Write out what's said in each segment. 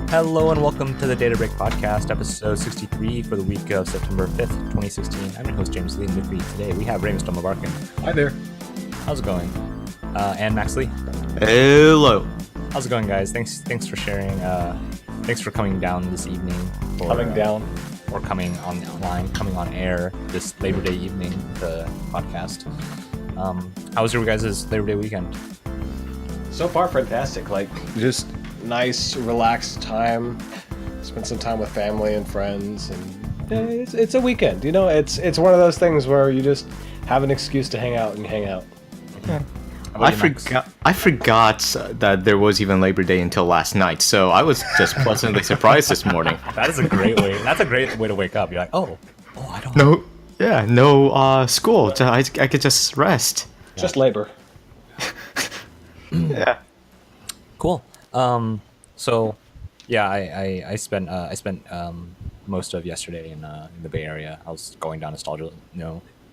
Hello and welcome to the Data Break Podcast, episode 63 for the week of September 5th, 2016. I'm your host, James Lee, and with me today we have Ravenstorm of Arkin. Hi there. How's it going? And Max Lee. Hello. How's it going, guys? Thanks for sharing. Thanks for coming down this evening. Or coming on air this Labor Day evening, the podcast. How was your guys' Labor Day weekend? So far, fantastic. Like, just nice, relaxed time. Spent some time with family and friends, and it's a weekend. You know, it's one of those things where you just have an excuse to hang out and hang out. Yeah. I forgot that there was even Labor Day until last night, so I was just pleasantly surprised this morning. That's a great way to wake up. You're like, oh, I don't. No school. I could just rest. Just labor. Yeah. Cool. So, yeah, I spent most of yesterday in the Bay Area. I was going down nostalgia,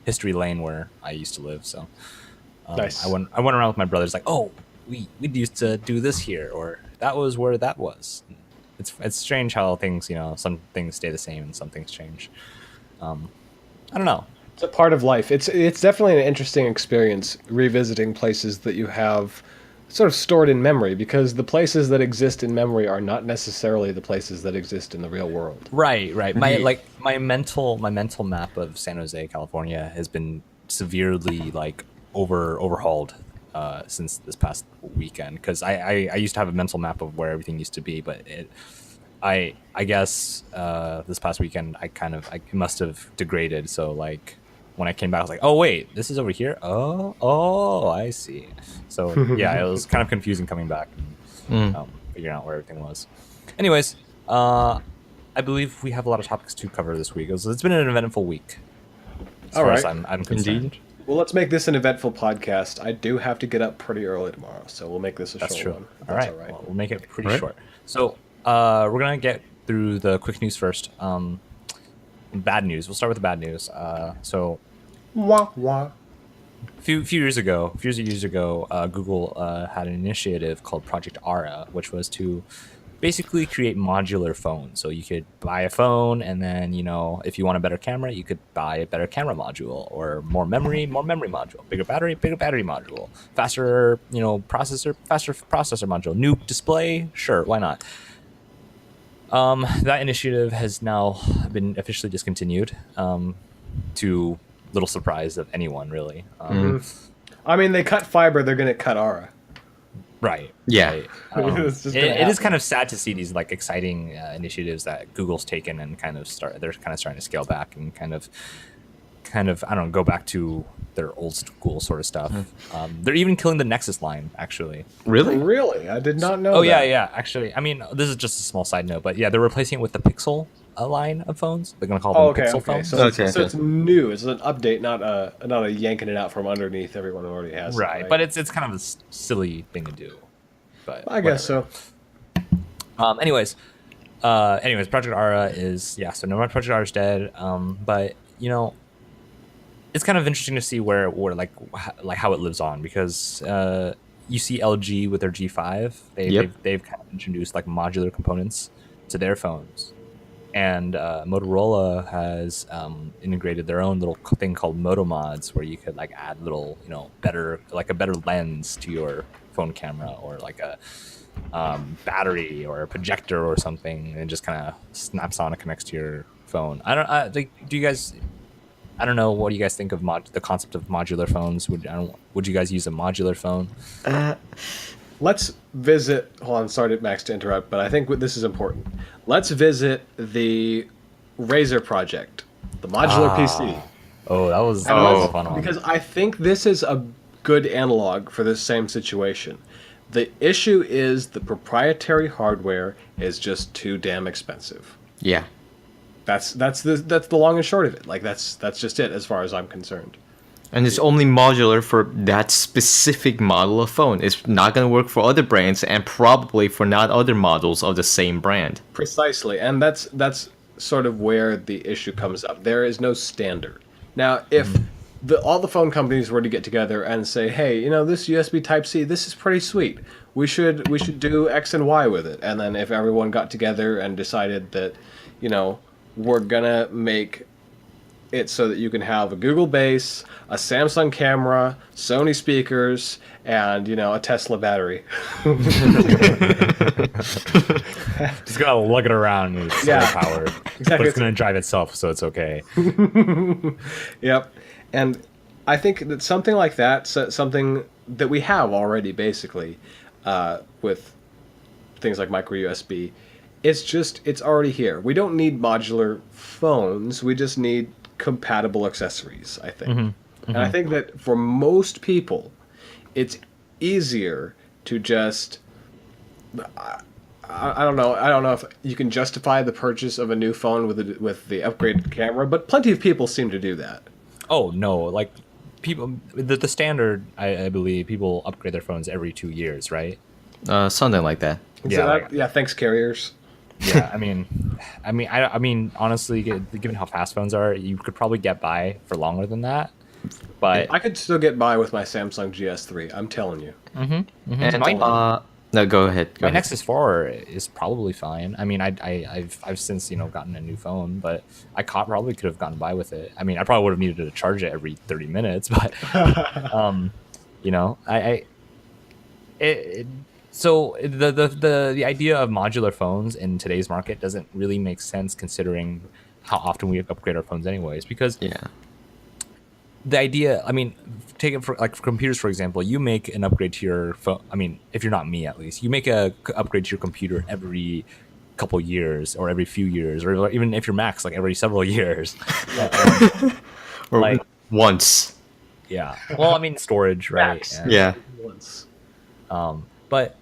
history lane where I used to live. So, Nice. I went around with my brothers, like, oh, we used to do this here, or that was where that was. It's strange how things, some things stay the same and some things change. I don't know. It's a part of life. It's definitely an interesting experience revisiting places that you have sort of stored in memory, because the places that exist in memory are not necessarily the places that exist in the real world. Right. My mental map of San Jose, California has been severely overhauled since this past weekend, because I used to have a mental map of where everything used to be, but I guess this past weekend I must have degraded. So like when I came back, I was like, oh wait, this is over here. Oh, I see. So yeah, it was kind of confusing coming back and figuring out where everything was. Anyways, I believe we have a lot of topics to cover this week. It's been an eventful week. As far as I'm concerned. Indeed. Well, let's make this an eventful podcast. I do have to get up pretty early tomorrow, so we'll make this a short one. All right. Well, we'll make it pretty short. So we're going to get through the quick news first. Bad news. We'll start with the bad news. So Wah, wah. a few years ago, Google had an initiative called Project Ara, which was to basically create modular phones. So you could buy a phone, and then if you want a better camera, you could buy a better camera module, or more memory module, bigger battery module, faster processor module, new display, sure, why not? That initiative has now been officially discontinued, to little surprise of anyone, really. I mean, they cut fiber, they're going to cut Ara. Right. Yeah. Right. It is kind of sad to see these exciting initiatives that Google's taken and they're starting to scale back and kind of I don't know, go back to their old school sort of stuff. They're even killing the Nexus line, actually. Really? Really? I did not know Oh, that. yeah. Actually, I mean, this is just a small side note, but yeah, they're replacing it with the Pixel line of phones. They're going to call them Pixel phones. So it's new. It's an update, not a yanking it out from underneath everyone who already has it. Right, but it's kind of a silly thing to do. But I guess so. Anyways, Project Ara is so no more Project Ara is dead. But it's kind of interesting to see where how it lives on, because you see LG with their G5. They've kind of introduced modular components to their phones, and Motorola has integrated their own little thing called Moto Mods, where you could add little better a better lens to your phone camera, or a battery or a projector or something, and it just kind of snaps on and connects to your phone. I don't know. What do you guys think of the concept of modular phones? Would you guys use a modular phone? Let's visit. Hold on, sorry, Max, to interrupt, but I think this is important. Let's visit the Razer project, the modular PC. Oh, that was a fun one. Because I think this is a good analog for this same situation. The issue is the proprietary hardware is just too damn expensive. Yeah. That's the long and short of it. That's just it as far as I'm concerned. And it's only modular for that specific model of phone. It's not going to work for other brands, and probably for not other models of the same brand. Precisely, and that's sort of where the issue comes up. There is no standard. Now, if all the phone companies were to get together and say, hey, this USB Type C, this is pretty sweet. We should do X and Y with it. And then if everyone got together and decided that, we're gonna make it so that you can have a Google base, a Samsung camera, Sony speakers, and a Tesla battery. Just gotta lug it around and it's solar powered. Exactly. But it's gonna drive itself, so it's okay. Yep. And I think that something like that, something that we have already basically with things like micro USB, it's already here. We don't need modular phones. We just need compatible accessories, I think. And I think that for most people, it's easier to just I don't know if you can justify the purchase of a new phone with the upgraded camera, but plenty of people seem to do that. Oh no, like people the standard I believe people upgrade their phones every 2 years, right? Something like that. Yeah, thanks carriers. Yeah, I mean, honestly, given how fast phones are, you could probably get by for longer than that. But I could still get by with my Samsung GS3. I'm telling you. And no, go ahead. My Nexus 4 is probably fine. I mean, I've since gotten a new phone, but I probably could have gotten by with it. I mean, I probably would have needed to charge it every 30 minutes, but so the idea of modular phones in today's market doesn't really make sense considering how often we upgrade our phones anyways. Because the idea, I mean, take it for computers, for example. You make an upgrade to your phone. I mean, if you're not me, at least, you make a upgrade to your computer every couple years or every few years, or even if you're Macs, like every several years. Or like once. Yeah. Well, I mean, storage, right? Yeah. Once. But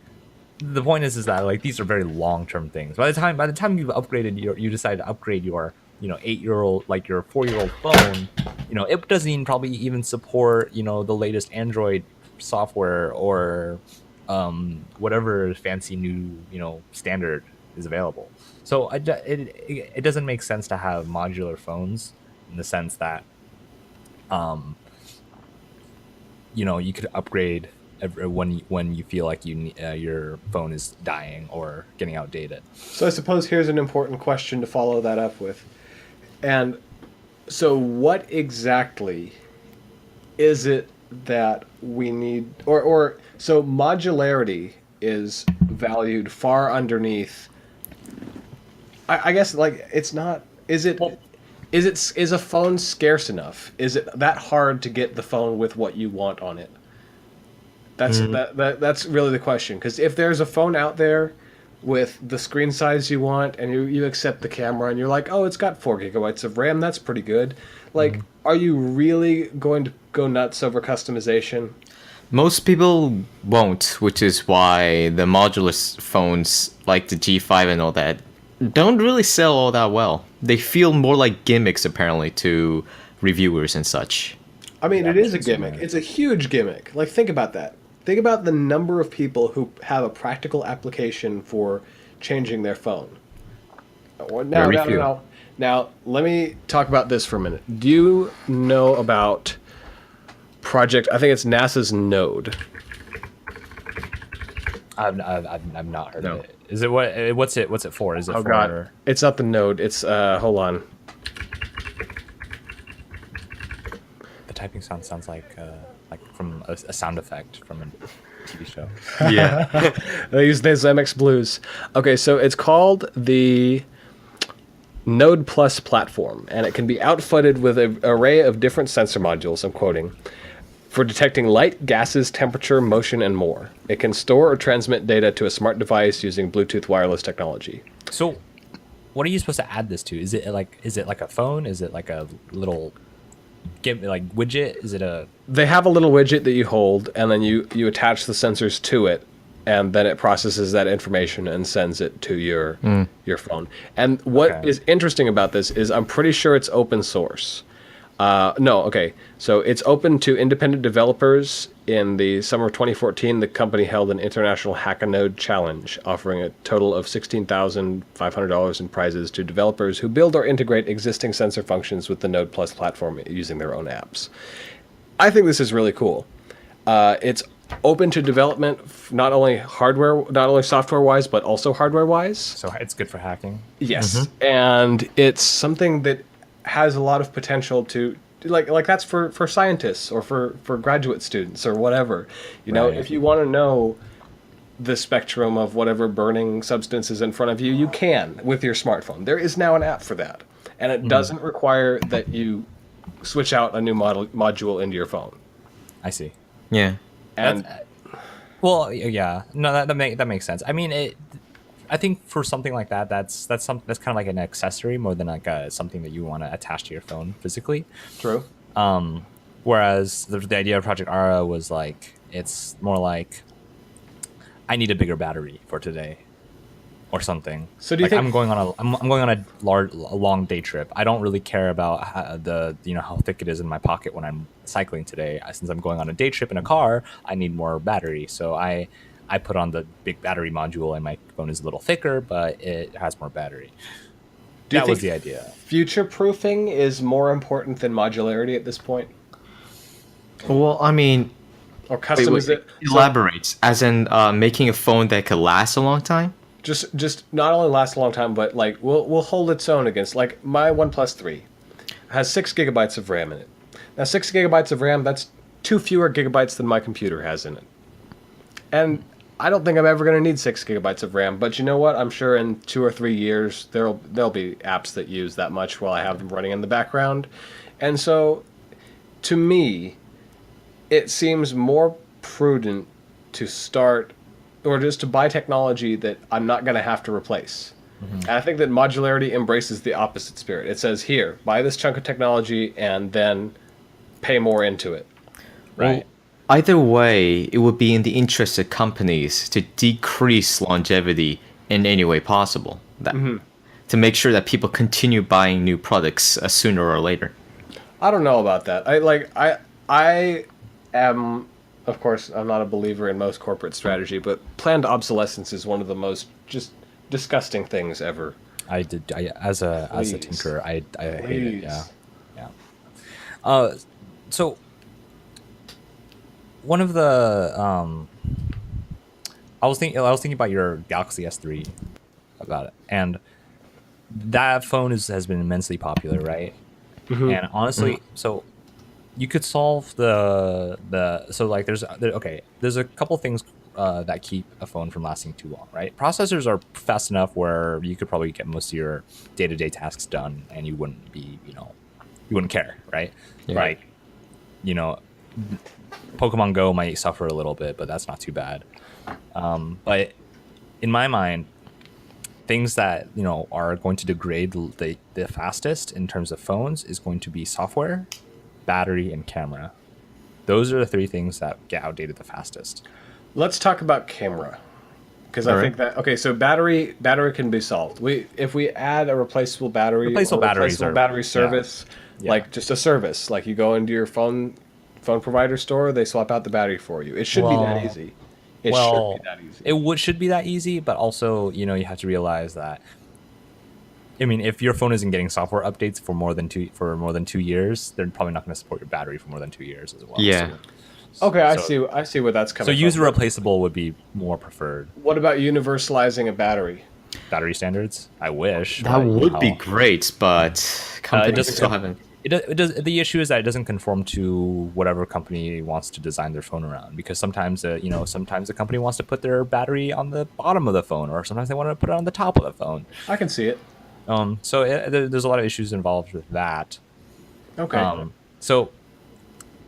the point is that these are very long-term things. By the time you've upgraded you decide to upgrade your 8-year-old, like your 4-year-old phone, it doesn't even probably even support the latest Android software or whatever fancy new standard is available. So it doesn't make sense to have modular phones in the sense that you could upgrade when you feel like your phone is dying or getting outdated. So I suppose here's an important question to follow that up with. And so what exactly is it that we need, or so modularity is valued far underneath, I guess, it's not, is a phone scarce enough? Is it that hard to get the phone with what you want on it? That's really the question. Because if there's a phone out there with the screen size you want, and you accept the camera, and you're like, oh, it's got 4 gigabytes of RAM, that's pretty good. Are you really going to go nuts over customization? Most people won't, which is why the modular phones like the G5 and all that don't really sell all that well. They feel more like gimmicks, apparently, to reviewers and such. I mean, it is a gimmick. It's a huge gimmick. Think about that. Think about the number of people who have a practical application for changing their phone. Now, let me talk about this for a minute. Do you know about Project? I think it's NASA's Node. I've not heard of it. Is it what's it for? Is it for? God, it's not the Node. It's hold on. The typing sounds like from a sound effect from a TV show. Yeah. They use these MX Blues. Okay, so it's called the Node Plus platform, and it can be outfitted with an array of different sensor modules, I'm quoting, for detecting light, gases, temperature, motion, and more. It can store or transmit data to a smart device using Bluetooth wireless technology. So, what are you supposed to add this to? Is it like a phone? Is it like a little widget? Is it a? They have a little widget that you hold, and then you attach the sensors to it, and then it processes that information and sends it to your phone. And what is interesting about this is I'm pretty sure it's open source. No, okay. So it's open to independent developers. In the summer of 2014, the company held an international Hackanode challenge, offering a total of $16,500 in prizes to developers who build or integrate existing sensor functions with the Node Plus platform using their own apps. I think this is really cool. It's open to development, not only hardware, not only software wise, but also hardware wise. So it's good for hacking. Yes, and it's something that has a lot of potential to like that's for scientists or for graduate students or whatever. You know, Right. if you want to know the spectrum of whatever burning substance is in front of you, you can with your smartphone. There is now an app for that, and it doesn't require that you switch out a new module into your phone. I see. Yeah. And Well, yeah, no, that makes sense. I mean, I think for something like that, that's kind of like an accessory more than like something that you want to attach to your phone physically. true. Whereas the idea of Project Ara was like it's more like I need a bigger battery for today, or something. So do you like think- I'm going on a long day trip. I don't really care about how thick it is in my pocket when I'm cycling today. Since I'm going on a day trip in a car, I need more battery. So I put on the big battery module, and my phone is a little thicker, but it has more battery. Do you That was think the idea. Future proofing is more important than modularity at this point, Well, I mean, or customization. elaborates as in making a phone that could last a long time. Just not only last a long time, but like will hold its own against like my OnePlus 3 has 6 gigabytes of RAM in it. Now 6 gigabytes of RAM, that's 2 fewer gigabytes than my computer has in it. And I don't think I'm ever going to need 6 gigabytes of RAM, but you know what? I'm sure in 2 or 3 years there'll be apps that use that much while I have them running in the background. And so to me, it seems more prudent to start or just to buy technology that I'm not going to have to replace. And I think that modularity embraces the opposite spirit. It says, here, buy this chunk of technology and then pay more into it. Right. Either way, it would be in the interest of companies to decrease longevity in any way possible. To make sure that people continue buying new products sooner or later. I don't know about that. I am, of course, I'm not a believer in most corporate strategy, but planned obsolescence is one of the most just disgusting things ever. As a Please. tinker, I hate it. Please. Yeah. So one of the I was thinking about your Galaxy S3 about it, and that phone has been immensely popular, right? And honestly, so you could solve the so like there's a couple things that keep a phone from lasting too long, right? Processors are fast enough where you could probably get most of your day-to-day tasks done, and you wouldn't be you wouldn't care, right? Yeah. Like Pokemon Go might suffer a little bit, but that's not too bad. But in my mind, things that are going to degrade the fastest in terms of phones is going to be software, battery, and camera. Those are the three things that get outdated the fastest. Let's talk about camera. Because I think that so battery can be solved. If we add a replaceable battery, Replaceable or batteries replaceable are- battery service, Yeah. like just a service, like you go into your phone provider store, they swap out the battery for you. It should be that easy. It should be that easy. It should be that easy, but also you have to realize that. I mean, if your phone isn't getting software updates for more than 2 years, they're probably not going to support your battery for more than 2 years as well. Yeah. Okay, I see where that's coming So from. user replaceable would be more preferred. What about universalizing a battery? Battery standards, I wish. That but, would be great, but companies doesn't still come- haven't. It does. The issue is that it doesn't conform to whatever company wants to design their phone around. Because sometimes, sometimes the company wants to put their battery on the bottom of the phone, or sometimes they want to put it on the top of the phone. I can see it. So there's a lot of issues involved with that. Okay. So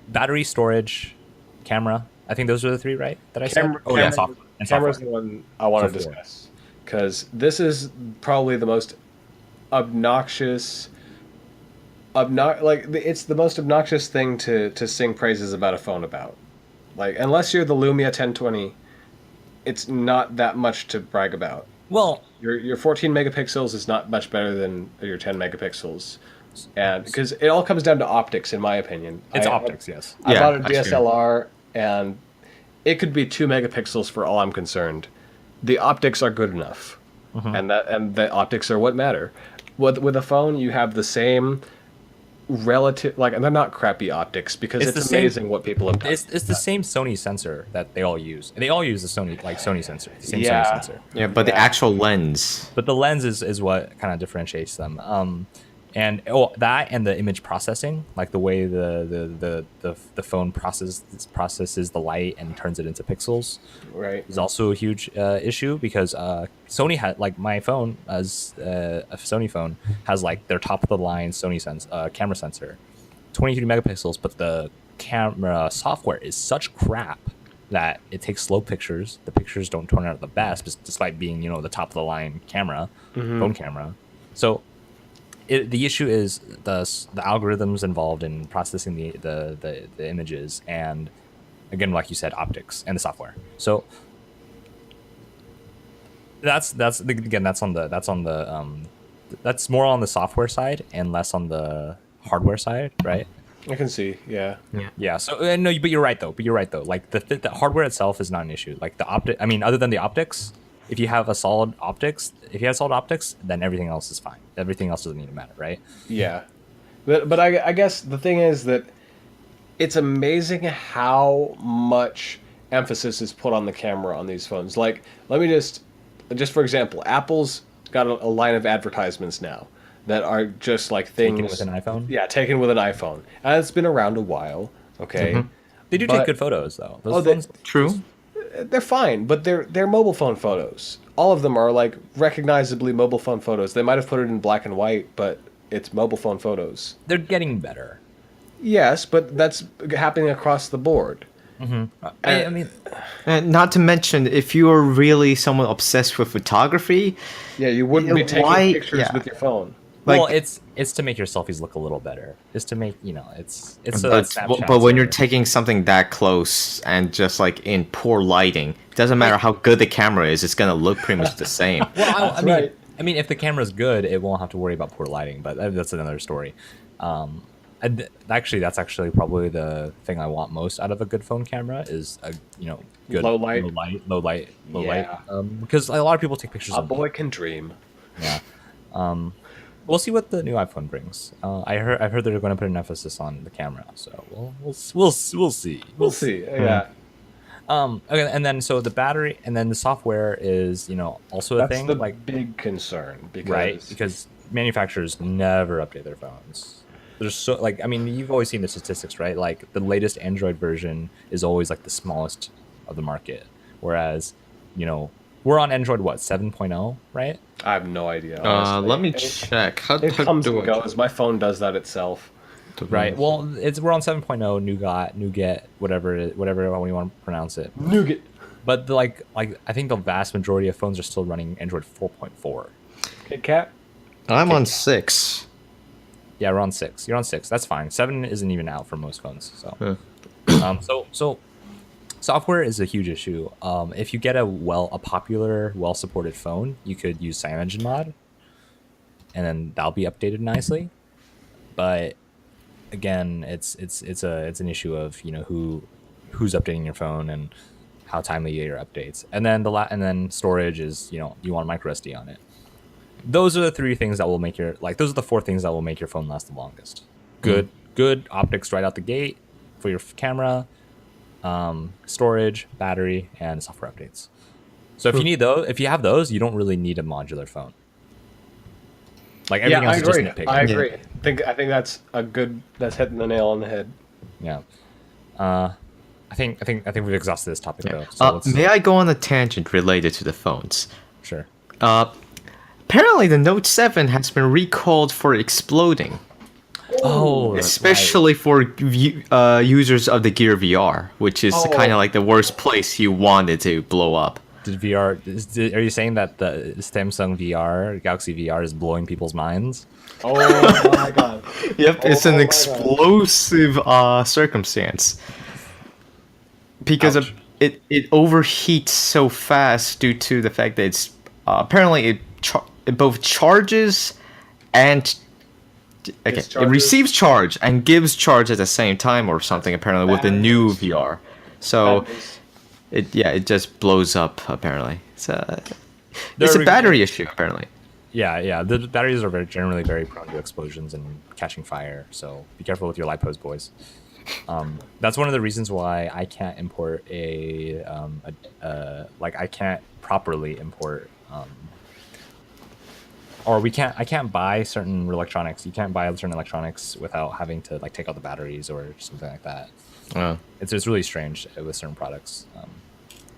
battery, storage, camera. I think those are the three, right? That I said. Camera- Software. And Camera's software. the one I want to Software. discuss. Because this is probably the most obnoxious... it's the most obnoxious thing to sing praises about a phone about. Like, unless you're the Lumia 1020, it's not that much to brag about. Well, Your 14 megapixels is not much better than your 10 megapixels. and because it all comes down to optics, in my opinion. It's optics, yes. I Yeah, bought a I see. DSLR, and it could be 2 megapixels for all I'm concerned. The optics are good enough, and the optics are what matter. With a phone, you have the same relative, like, and they're not crappy optics because It's it's, the same- amazing what people have done. It's the same Sony sensor that they all use. They all use the Sony sensor, the same Yeah. Sony sensor. Yeah, but the Yeah. actual lens. But the lens is what kind of differentiates them. And that and the image processing, like the way the phone processes the light and turns it into pixels, Right. is also a huge issue because Sony had, like, my phone as a Sony phone has like their top of the line Sony camera sensor, 23 megapixels, but the camera software is such crap that it takes slow pictures. The pictures don't turn out the best, despite being, the top of the line camera, phone camera. So the issue is the algorithms involved in processing the images, and again, like you said, optics and the software. So that's more on the software side and less on the hardware side, right? I can see, yeah. Yeah. So no, but you're right though. Like the hardware itself is not an issue. Like I mean, other than the optics, if you have solid optics, then everything else is fine. Everything else doesn't need to matter, right? Yeah, but I guess the thing is that it's amazing how much emphasis is put on the camera on these phones. Like, let me just for example, Apple's got a line of advertisements now that are just like things Taken with an iPhone. Yeah, taken with an iPhone, and it's been around a while. Okay, They do But- take good photos though. Those Oh, they- phones, True. they're fine, but they're mobile phone photos. All of them are like recognizably mobile phone photos. They might have put it in black and white, but it's mobile phone photos. they're getting better. Yes, but that's happening across the board. I mean, And not to mention, if you are really someone obsessed with photography, Yeah, you wouldn't be taking Why- pictures yeah. with your phone. like, well, it's to make your selfies look a little better. It's to make it's so that but, Snapchat's but when you're better. taking something that close and just like in poor lighting, it doesn't matter how good the camera is, it's gonna look pretty much the same. Well, That's right. I mean, if the camera's good, it won't have to worry about poor lighting. But that's another story. That's actually probably the thing I want most out of a good phone camera is a good Low light. low light. Yeah. Because a lot of people take pictures A of boy can dream. Yeah. We'll see what the new iPhone brings. I've heard they're going to put an emphasis on the camera, so we'll see. We'll see. Yeah, Okay, and then so the battery and then the software is also a that's thing, the like, big concern because right, because manufacturers never update their phones. There's so, like, I mean, you've always seen the statistics, right? Like the latest Android version is always like the smallest of the market, whereas we're on Android 7.0, right? I have no idea. Honestly. Let me It- check. How It comes do and I- goes. My phone does that itself. Right. Well, we're on 7.0 nougat, whatever we want to pronounce it. Nougat. But like I think the vast majority of phones are still running Android 4.4. Kit Kat. I'm on 6. Yeah, we're on 6. You're on 6. That's fine. 7 isn't even out for most phones. So, so software is a huge issue. If you get a popular, well-supported phone, you could use CyanogenMod, and then that'll be updated nicely. But again, it's an issue of who's updating your phone and how timely are your updates. And then then storage is you want micro SD on it. Those are the 3 things that will make those are the 4 things that will make your phone last the longest. Good optics right out the gate for your camera, storage, battery, and software updates. So if you have those, you don't really need a modular phone. Like everything Yeah, else I is just agree. nitpicking. I agree. I think that's hitting the nail on the head. Yeah. I think we've exhausted this topic though. So let's, May I go on a tangent related to the phones? sure. Apparently, the Note 7 has been recalled for exploding, Oh, especially for users of the Gear VR, which is kind of like the worst place you want it to blow up. Did VR? Are you saying that the Samsung VR, Galaxy VR, is blowing people's minds? Oh my god. Yep, it's Oh an my God. explosive circumstance because Ouch. it overheats so fast due to the fact that it's apparently it both charges and Okay, it Discharges. receives charge and gives charge at the same time or something apparently with the new Batteries. VR. So Batteries. it just blows up apparently. They're It's a re- battery issue apparently. Yeah. The batteries are generally very prone to explosions and catching fire. So be careful with your lipos, boys. That's one of the reasons why I can't import like I can't properly import or I can't buy certain electronics. You can't buy certain electronics without having to like take out the batteries or something like that. Oh. It's really strange with certain products.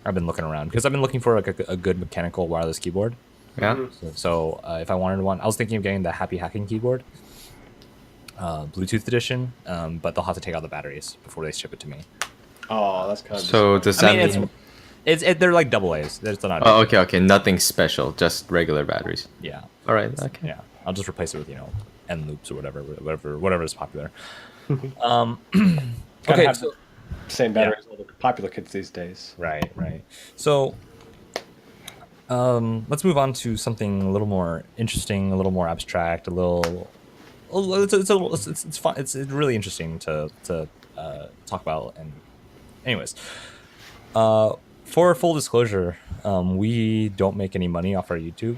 I've been looking around because I've been looking for like a good mechanical wireless keyboard. Yeah. So if I wanted one, I was thinking of getting the Happy Hacking keyboard, Bluetooth edition, but they'll have to take out the batteries before they ship it to me. Oh, that's kind of. So does I that mean, mean they're like double A's. They're still not. Oh, okay, nothing special, just regular batteries. Yeah. All right, okay. Yeah. I'll just replace it with N loops or whatever is popular. Gotta Okay. have So, the same battery as all the popular kids these days. right. So, let's move on to something a little more interesting, a little more abstract, it's fun. It's really interesting to talk about. And anyways, for full disclosure, we don't make any money off our YouTube.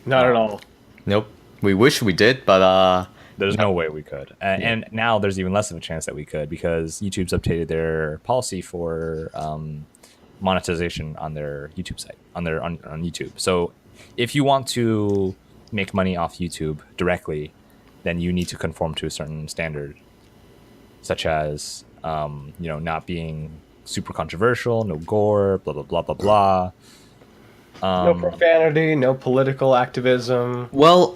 Not at all. Nope. We wish we did, but There's no way we could. And now there's even less of a chance that we could because YouTube's updated their policy for monetization on their YouTube site, on YouTube. So if you want to make money off YouTube directly, then you need to conform to a certain standard, such as not being super controversial, no gore, blah blah blah blah blah. No profanity, no political activism. well,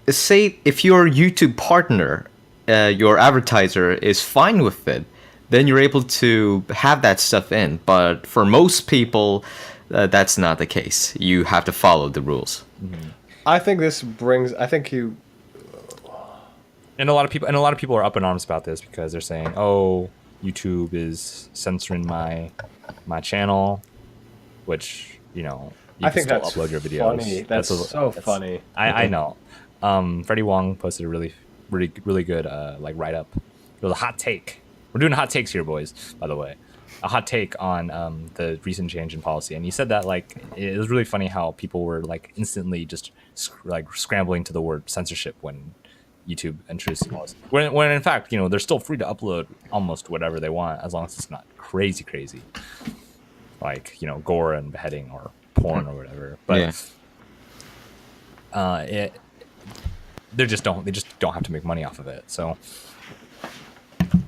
say if your YouTube partner, your advertiser is fine with it, then you're able to have that stuff in. But for most people, that's not the case. You have to follow the rules. I think this brings. I think you. And a lot of people are up in arms about this because they're saying, "Oh, YouTube is censoring my channel," which you I can think still that's upload your videos. funny. That's so funny. I know. Freddie Wong posted a really good like write up. It was a hot take. We're doing hot takes here, boys. By the way, a hot take on the recent change in policy, and he said that like it was really funny how people were like instantly just scrambling to the word censorship when YouTube introduced the policy. When in fact, they're still free to upload almost whatever they want as long as it's not crazy, like gore and beheading or porn or whatever. But they just don't have to make money off of it. So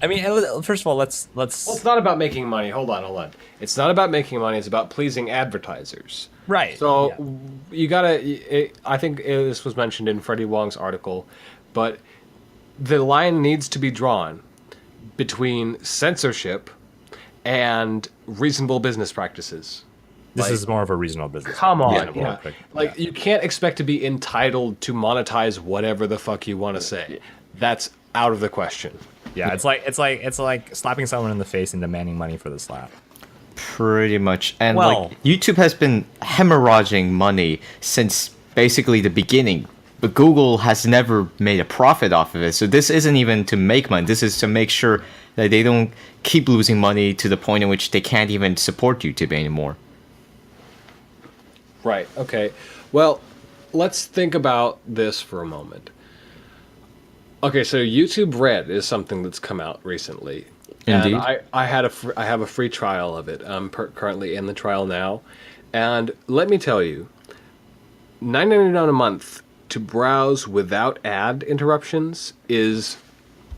I mean, first of all, let's. Well, it's not about making money. Hold on. It's not about making money. It's about pleasing advertisers. Right. So you gotta. I think this was mentioned in Freddie Wong's article, but the line needs to be drawn between censorship and reasonable business practices. This is more of a reasonable business. Come on, Reasonable. Like you can't expect to be entitled to monetize whatever the fuck you want to say. That's out of the question. Yeah, it's like slapping someone in the face and demanding money for the slap. Pretty much. And Well- like YouTube has been hemorrhaging money since basically the beginning. But Google has never made a profit off of it. So this isn't even to make money. This is to make sure that they don't keep losing money to the point in which they can't even support YouTube anymore. Right. Okay. Well, let's think about this for a moment. Okay, so YouTube Red is something that's come out recently. Indeed. And I have a free trial of it. I'm currently in the trial now, and let me tell you, $9.99 a month to browse without ad interruptions is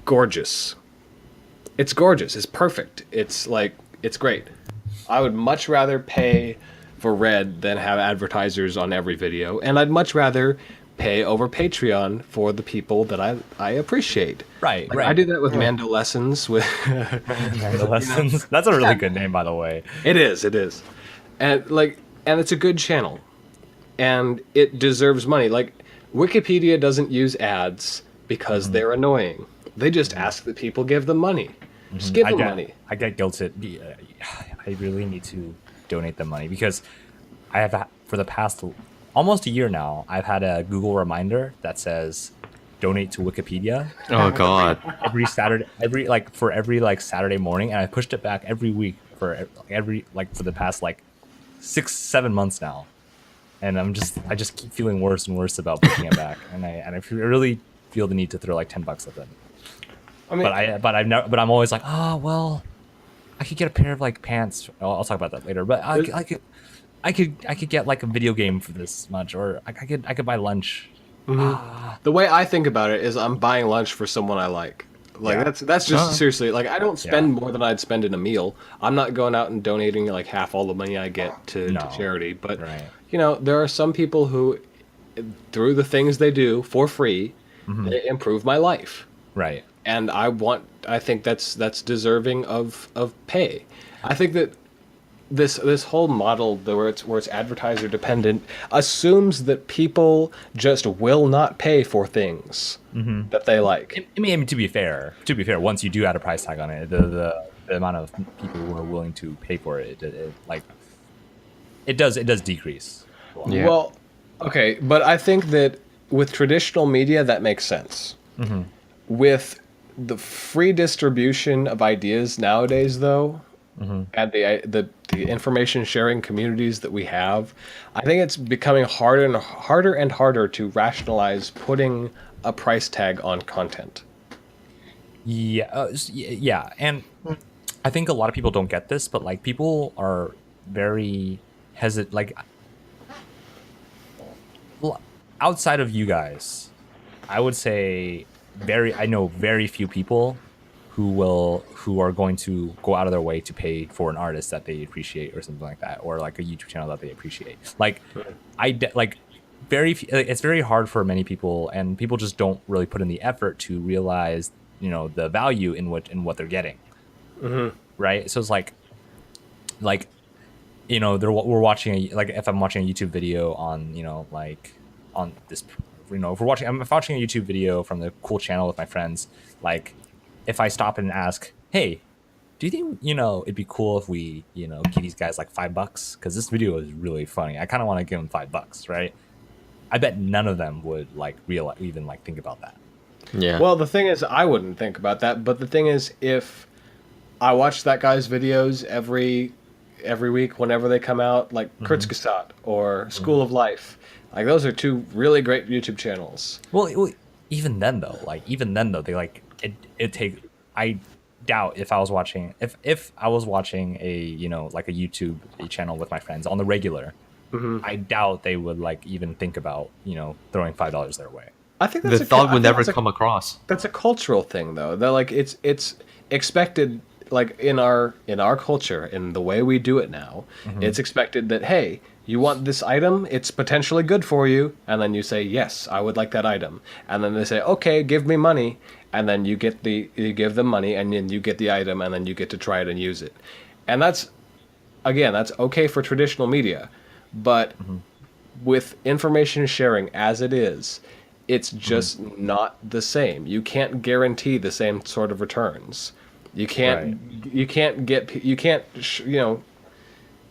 gorgeous. It's gorgeous. It's perfect. It's great. I would much rather pay for Red than have advertisers on every video, and I'd much rather pay over Patreon for the people that I appreciate. Right. I do that with Mando Lessons. With Mando Lessons. That's a really good name, by the way. It is, and it's a good channel, and it deserves money. Like Wikipedia doesn't use ads because they're annoying. They just ask that people give them money. Just give them money. I get guilted. I really need to donate them money because I have for the past almost a year now. I've had a Google reminder that says donate to Wikipedia Oh God. every Saturday, every like Saturday morning, and I pushed it back every week for every like for the past like 6 7 months now, and I just keep feeling worse and worse about pushing it back, and I really feel the need to throw like $10 at them. I mean, But I'm always like, oh well, I could get a pair of like pants. I'll talk about that later. But I could get like a video game for this much, or I could buy lunch. the way I think about it is I'm buying lunch for someone I like. Like Yeah. that's just seriously like I don't spend Yeah. more than I'd spend in a meal. I'm not going out and donating like half all the money I get to No. charity. But Right. you know, there are some people who, through the things they do for free, Mm-hmm. they improve my life. Right. And I think that's deserving of pay. I think that this whole model where it's advertiser dependent assumes that people just will not pay for things that they like. I mean, to be fair, once you do add a price tag on it, the amount of people who are willing to pay for it like it does decrease. Yeah. Well, okay, but I think that with traditional media that makes sense. With the free distribution of ideas nowadays, though, and the information sharing communities that we have, I think it's becoming harder and harder to rationalize putting a price tag on content. Yeah, yeah, and I think a lot of people don't get this, but like people are very hesitant. Like outside of you guys, I would say I know very few people who are going to go out of their way to pay for an artist that they appreciate or something like that, or like a YouTube channel that they appreciate. Like like it's very hard for many people, and people just don't really put in the effort to realize, you know, the value in what they're getting. Right. So it's like you know, we're watching if I'm watching a YouTube video on, you know, like on this, you know, if I'm watching a YouTube video from the cool channel with my friends, like if I stop and ask, hey, do you think, you know, it'd be cool if we, you know, give these guys like $5 because this video is really funny, I kind of want to give them $5, right? I bet none of them would like even like think about that. Yeah. Well, the thing is, I wouldn't think about that, but the thing is, if I watch that guy's videos every week whenever they come out, like Kurzgesagt or School of Life, like those are two really great YouTube channels. Well, even then though, they like it take. I doubt if I was watching a, you know, like a YouTube channel with my friends on the regular, I doubt they would like even think about, you know, throwing $5 their way. I think The thought would never come across. That's a cultural thing, though. That like it's expected, like in our culture, in the way we do it now, it's expected that, hey, you want this item, it's potentially good for you, and then you say, yes, I would like that item, and then they say, okay, give me money, and then you give them money, and then you get the item, and then you get to try it and use it, and that's okay for traditional media, but with information sharing as it is, it's just not the same. You can't guarantee the same sort of returns. You can't. You know,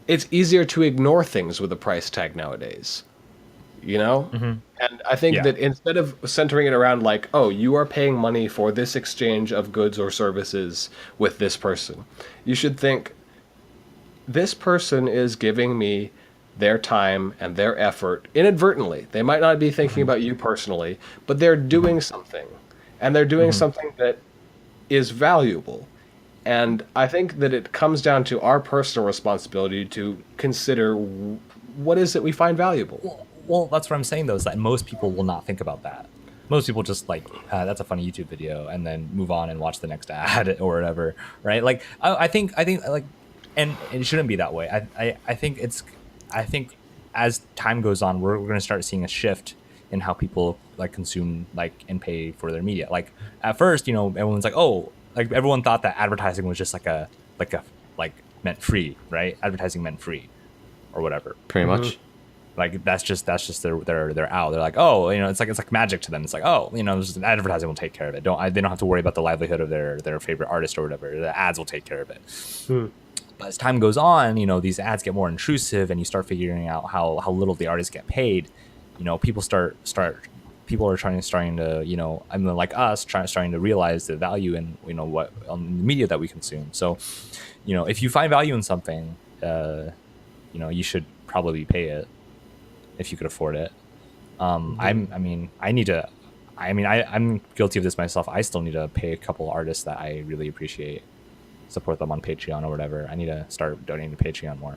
it's easier to ignore things with a price tag nowadays. You know, and I think that instead of centering it around like, oh, you are paying money for this exchange of goods or services with this person, you should think, this person is giving me their time and their effort inadvertently. They might not be thinking about you personally, but they're doing something, and they're doing something that is valuable. And I think that it comes down to our personal responsibility to consider what is it we find valuable. Well, that's what I'm saying though, is that most people will not think about that. Most people just like, that's a funny YouTube video, and then move on and watch the next ad or whatever, right? Like I think like, and it shouldn't be that way. I think as time goes on, we're going to start seeing a shift in how people like consume like and pay for their media. Like at first, you know, everyone's like, oh, like everyone thought that advertising was just like meant free, right? Advertising meant free or whatever. Pretty much. Like that's just their out. They're like, oh, you know, it's like magic to them. It's like, oh, you know, advertising will take care of it. They don't have to worry about the livelihood of their favorite artist or whatever. The ads will take care of it. But as time goes on, you know, these ads get more intrusive, and you start figuring out how little the artists get paid. You know, people start people are starting to, I mean, like us, starting to realize the value in, what on the media that we consume. So, if you find value in something, you should probably pay it if you could afford it. I mean, I'm guilty of this myself. I still need to pay a couple artists that I really appreciate, support them on Patreon or whatever. I need to start donating to Patreon more.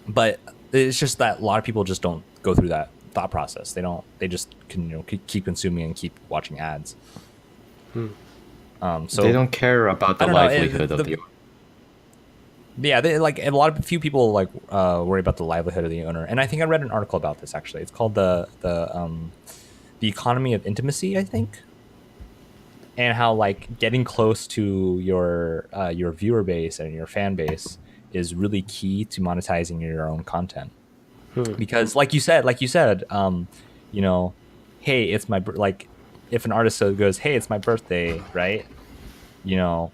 But it's just that a lot of people just don't go through that thought process. They just can, keep consuming and keep watching ads. So they don't care about the livelihood of the yeah, few people worry about the livelihood of the owner. And I think I read an article about this actually. It's called the economy of intimacy, I think, and how like getting close to your viewer base and your fan base is really key to monetizing your own content. Because like you said, hey, it's my if an artist goes, hey, it's my birthday, right?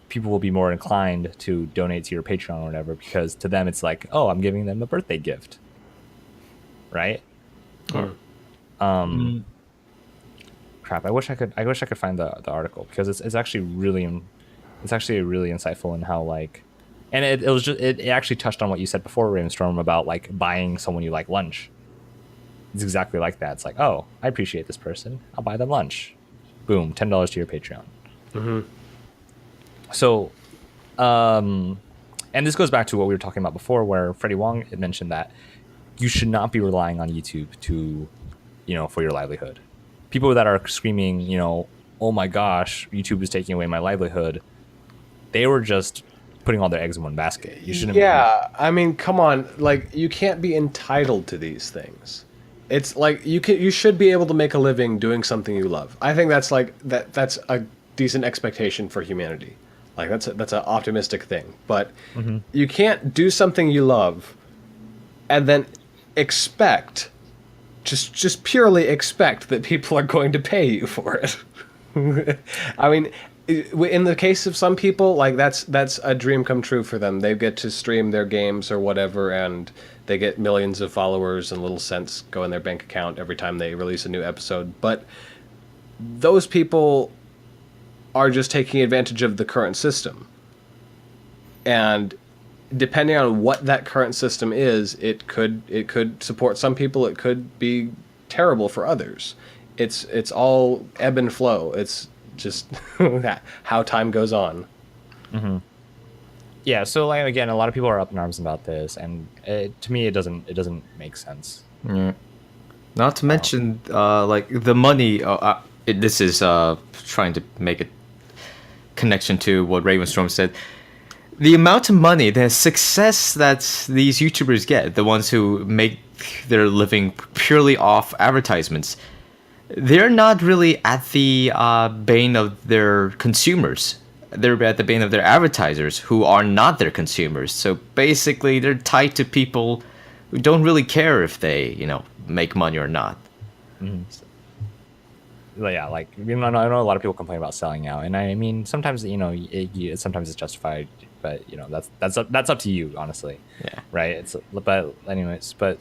People will be more inclined to donate to your Patreon or whatever, because to them it's like, oh, I'm giving them a birthday gift, right? Crap, I wish I could find the article, because it's actually really insightful in how and it actually touched on what you said before, Ravenstorm, about like buying someone you like lunch. It's exactly like that. It's like, oh, I appreciate this person, I'll buy them lunch. Boom, $10 to your Patreon. So, and this goes back to what we were talking about before, where Freddie Wong had mentioned that you should not be relying on YouTube to, for your livelihood. People that are screaming, oh my gosh, YouTube is taking away my livelihood, they were just putting all their eggs in one basket. You shouldn't. Yeah, I mean, come on, like you can't be entitled to these things. It's like you should be able to make a living doing something you love. I think that's that's a decent expectation for humanity. Like that's an optimistic thing, but you can't do something you love and then expect, just purely expect that people are going to pay you for it. I mean, in the case of some people, like that's a dream come true for them. They get to stream their games or whatever, and they get millions of followers and little cents go in their bank account every time they release a new episode. But those people are just taking advantage of the current system. And depending on what that current system is, it could support some people, it could be terrible for others. It's all ebb and flow. It's just how time goes on. Yeah, so again, a lot of people are up in arms about this, and to me, it doesn't make sense. Yeah. Not to mention, the money. This is trying to make a connection to what Ravenstorm said. The amount of money, the success that these YouTubers get, the ones who make their living purely off advertisements, they're not really at the bane of their consumers. They're at the bane of their advertisers, who are not their consumers. So basically, they're tied to people who don't really care if they, make money or not. Yeah, I know a lot of people complain about selling out, and I mean sometimes sometimes it's justified, but that's up to you, honestly. Yeah. Right. But anyways, at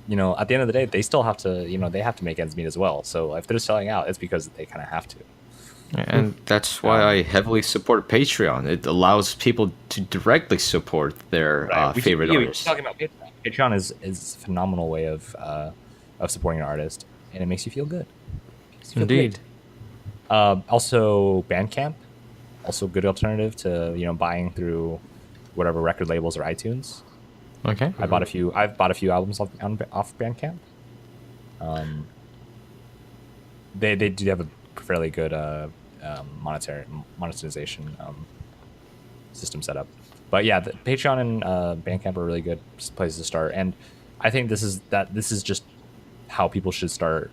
the end of the day, they still have to they have to make ends meet as well. So if they're selling out, it's because they kind of have to. And that's why I heavily support Patreon. It allows people to directly support their favorite artists. Talking about Patreon. Patreon is a phenomenal way of supporting an artist, and it makes you feel good. Indeed. Also, Bandcamp, also a good alternative to buying through whatever record labels or iTunes. Okay. I've bought a few albums off Bandcamp. They do have a fairly good monetization system set up. But yeah, the Patreon and Bandcamp are really good places to start. And I think this is just how people should start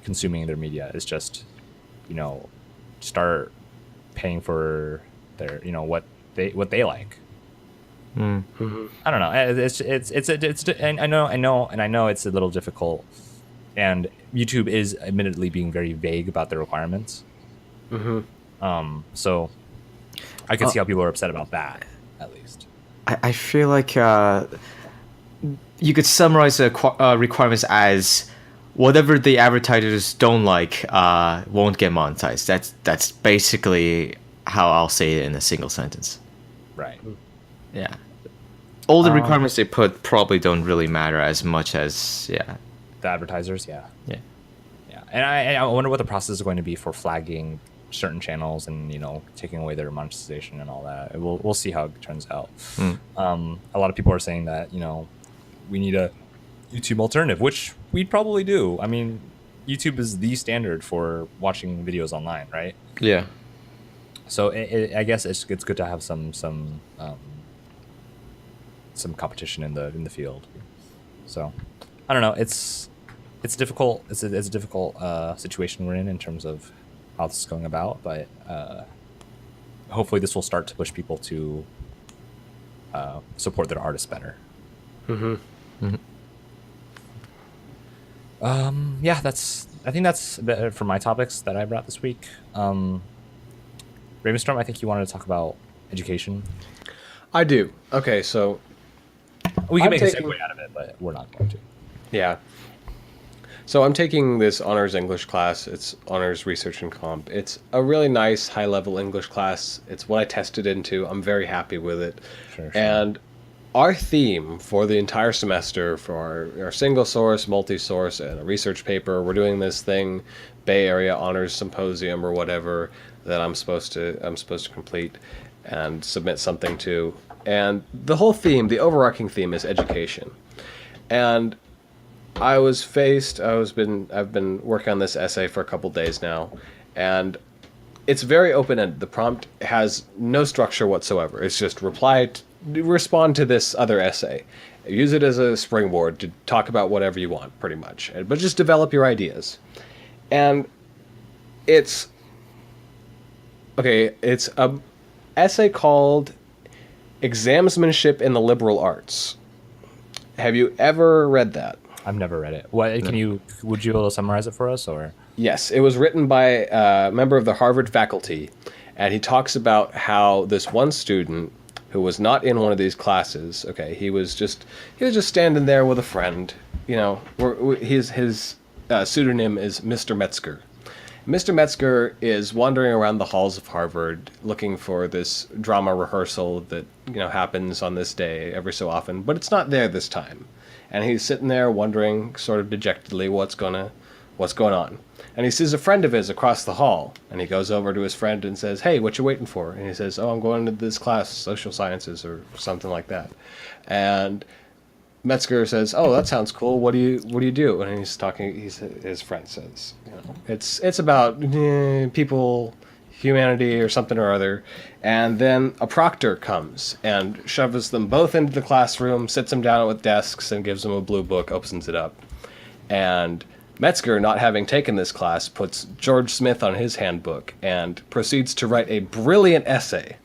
consuming their media. Is just start paying for their what they like. I don't know. And I know it's a little difficult, and YouTube is admittedly being very vague about their requirements. So I can see how people are upset about that, at least. I feel like you could summarize the requirements as whatever the advertisers don't like won't get monetized. That's basically how I'll say it in a single sentence. Right. Yeah. All the requirements they put probably don't really matter as much as The advertisers, yeah. yeah. Yeah. And I wonder what the process is going to be for flagging certain channels and, taking away their monetization and all that. We'll see how it turns out. A lot of people are saying that, we need a YouTube alternative, which we'd probably do. I mean, YouTube is the standard for watching videos online, right? Yeah. So I guess it's good to have some competition in the field. So I don't know. It's difficult. It's a difficult situation we're in terms of how this is going about. But hopefully this will start to push people to support their artists better. Yeah, I think that's it for my topics that I brought this week. Ravenstorm, I think you wanted to talk about education. I do. Okay, so We can I'm make taking- a segue out of it, but we're not going to. yeah. So I'm taking this honors English class. It's honors research and comp. It's a really nice high-level English class. It's what I tested into. I'm very happy with it. Sure. And our theme for the entire semester for our single source, multi-source, and a research paper, we're doing this thing, Bay Area Honors Symposium or whatever, that I'm supposed to complete and submit something to. And the whole theme, the overarching theme, is education. And I've been working on this essay for a couple days now, and it's very open-ended. The prompt has no structure whatsoever. It's just respond to this other essay. Use it as a springboard to talk about whatever you want, pretty much. But just develop your ideas. And it's a essay called Examsmanship in the Liberal Arts. Have you ever read that? I've never read it. What would you be able to summarize it for us, or? Yes, it was written by a member of the Harvard faculty, and he talks about how this one student who was not in one of these classes. Okay, he was just standing there with a friend. His pseudonym is Mr. Metzger. Mr. Metzger is wandering around the halls of Harvard looking for this drama rehearsal that happens on this day every so often, but it's not there this time. And he's sitting there wondering, sort of dejectedly, what's going on. And he sees a friend of his across the hall, and he goes over to his friend and says, "Hey, what you waiting for?" And he says, "Oh, I'm going to this class, social sciences or something like that." And Metzger says, "Oh, that sounds cool. What do you do?" And he's talking. His friend says, "It's about people, humanity, or something or other." And then a proctor comes and shoves them both into the classroom, sits them down with desks, and gives them a blue book, opens it up. And Metzger, not having taken this class, puts George Smith on his handbook and proceeds to write a brilliant essay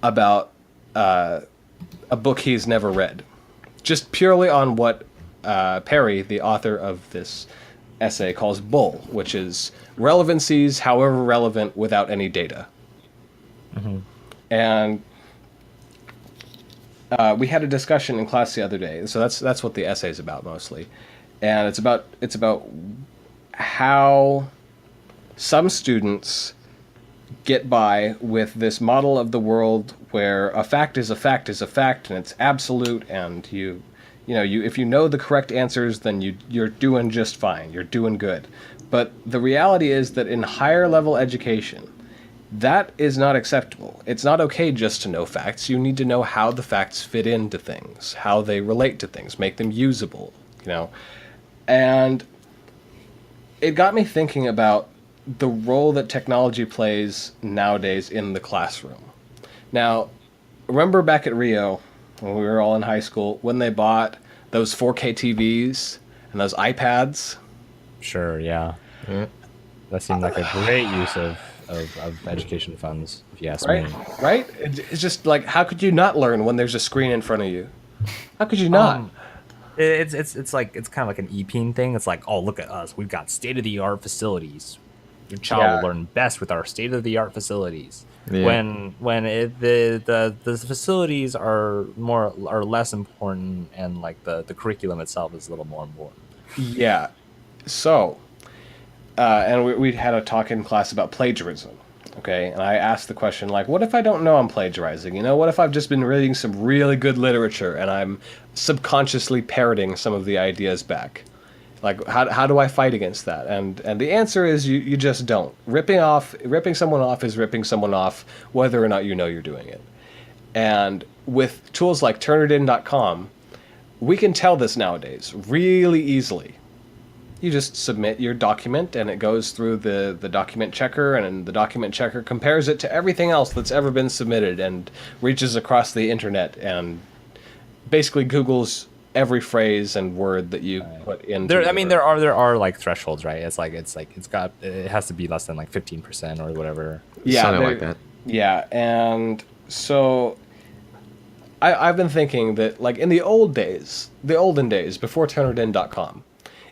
about a book he's never read. Just purely on what Perry, the author of this essay, calls bull, which is relevancies, however relevant, without any data. Mm-hmm. And we had a discussion in class the other day, so that's what the essay is about mostly, and it's about how some students get by with this model of the world where a fact is a fact is a fact and it's absolute, and you if you know the correct answers, then you're doing just fine, you're doing good. But the reality is that in higher level education, that is not acceptable. It's not okay just to know facts. You need to know how the facts fit into things, how they relate to things, make them usable, And it got me thinking about the role that technology plays nowadays in the classroom. Now, remember back at Rio, when we were all in high school, when they bought those 4K TVs and those iPads? Sure, yeah. That seemed like a great use of education funds, if you ask me. Right? It's just like, how could you not learn when there's a screen in front of you? How could you not? It's kind of like an e-peen thing. It's like, oh, look at us, we've got state-of-the-art facilities. Your child will learn best with our state-of-the-art facilities. Yeah. When the facilities are less important, and like the curriculum itself is a little more important. Yeah. So, and we had a talk in class about plagiarism. Okay, and I asked the question, like, what if I don't know I'm plagiarizing? You know, what if I've just been reading some really good literature and I'm subconsciously parroting some of the ideas back? Like, how do I fight against that? And the answer is you just don't. Ripping someone off is ripping someone off, whether or not you know you're doing it. And with tools like Turnitin.com, we can tell this nowadays really easily. You just submit your document and it goes through the document checker, and the document checker compares it to everything else that's ever been submitted and reaches across the internet and basically Googles every phrase and word that you put in. There are like thresholds, right? It has to be less than like 15% or whatever. Something like that. Yeah, and so I've been thinking that, like, in the olden days, before Turnitin.com,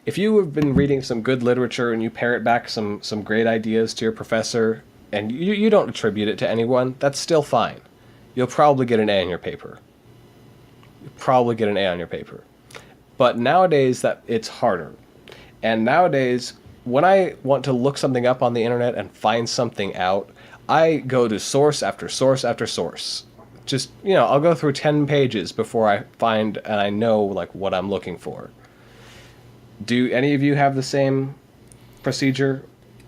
if you have been reading some good literature and you parrot back some great ideas to your professor and you don't attribute it to anyone, that's still fine. You'll probably get an A on your paper. But nowadays that it's harder. And nowadays, when I want to look something up on the internet and find something out, I go to source after source after source. Just, I'll go through 10 pages before I find and I know, like, what I'm looking for. Do any of you have the same procedure?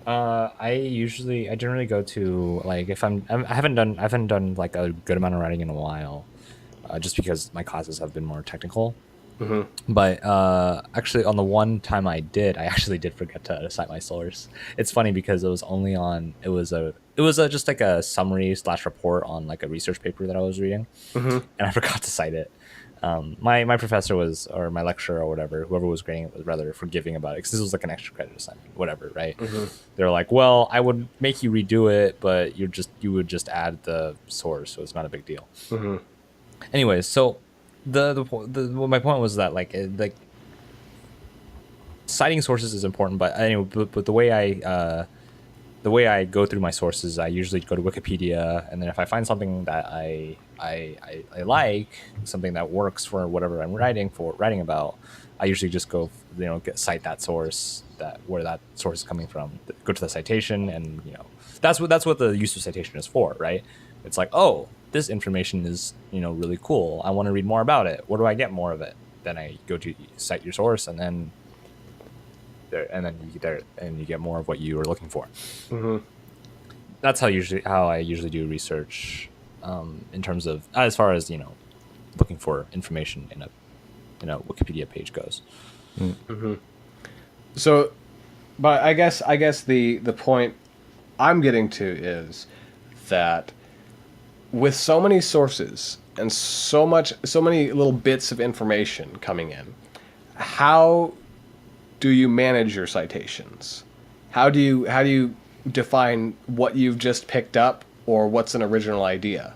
I generally go to, like, if I haven't done like a good amount of writing in a while, just because my classes have been more technical. Mm-hmm. But actually, on the one time I actually did forget to cite my source. It's funny because it was just like a summary / report on like a research paper that I was reading, Mm-hmm. and I forgot to cite it. My professor or my lecturer or whatever, whoever was grading it, was rather forgiving about it because this was like an extra credit assignment, whatever, right? Mm-hmm. They're like, well, I would make you redo it, but you would just add the source, so it's not a big deal. Mm-hmm. Anyways, so my point was that like citing sources is important, but anyway, but the way I go through my sources, I usually go to Wikipedia, and then if I find something that I like, something that works for whatever I'm writing about, I usually just go, cite that source, where that source is coming from, go to the citation, and that's what the use of citation is for, right? It's like, oh, this information is really cool. I want to read more about it. Where do I get more of it? Then I go to cite your source, and then you get more of what you were looking for. Mm-hmm. That's how I usually do research, in terms of as far as looking for information in a Wikipedia page goes. Mm-hmm. So, but I guess the point I'm getting to is that with so many sources and so many little bits of information coming in, how do you manage your citations? How do you define what you've just picked up or what's an original idea?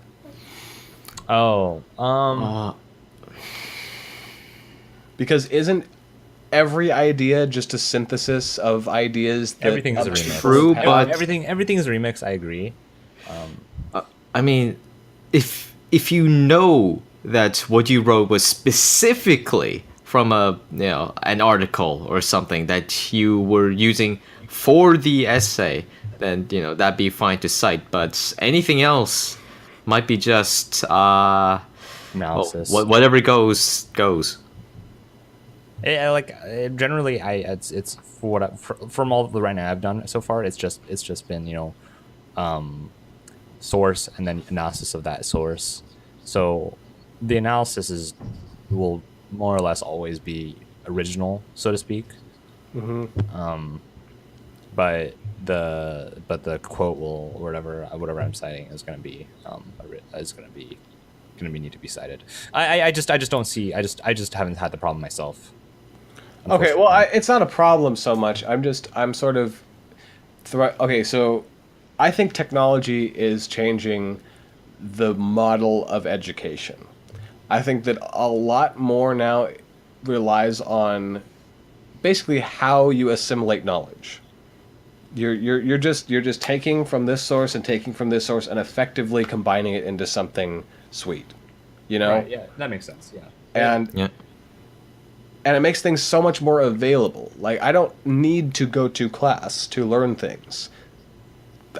Because isn't every idea just a synthesis of ideas that Everything is a remix. True, but everything is a remix. I agree. I mean, if you know that what you wrote was specifically from an article or something that you were using for the essay, then that'd be fine to cite. But anything else might be just Analysis. Whatever goes. Generally, it's for from all the writing I've done so far, it's just been source and then analysis of that source. So the analysis will more or less always be original, so to speak. Mm-hmm. But the quote will, or whatever I'm citing is going to be need to be cited. I just haven't had the problem myself. Okay, well, it's not a problem so much. I'm sort of okay, so I think technology is changing the model of education. I think that a lot more now relies on basically how you assimilate knowledge. You're just taking from this source and taking from this source and effectively combining it into something sweet. Right, yeah, that makes sense. Yeah. And Yeah. and it makes things so much more available. Like, I don't need to go to class to learn things.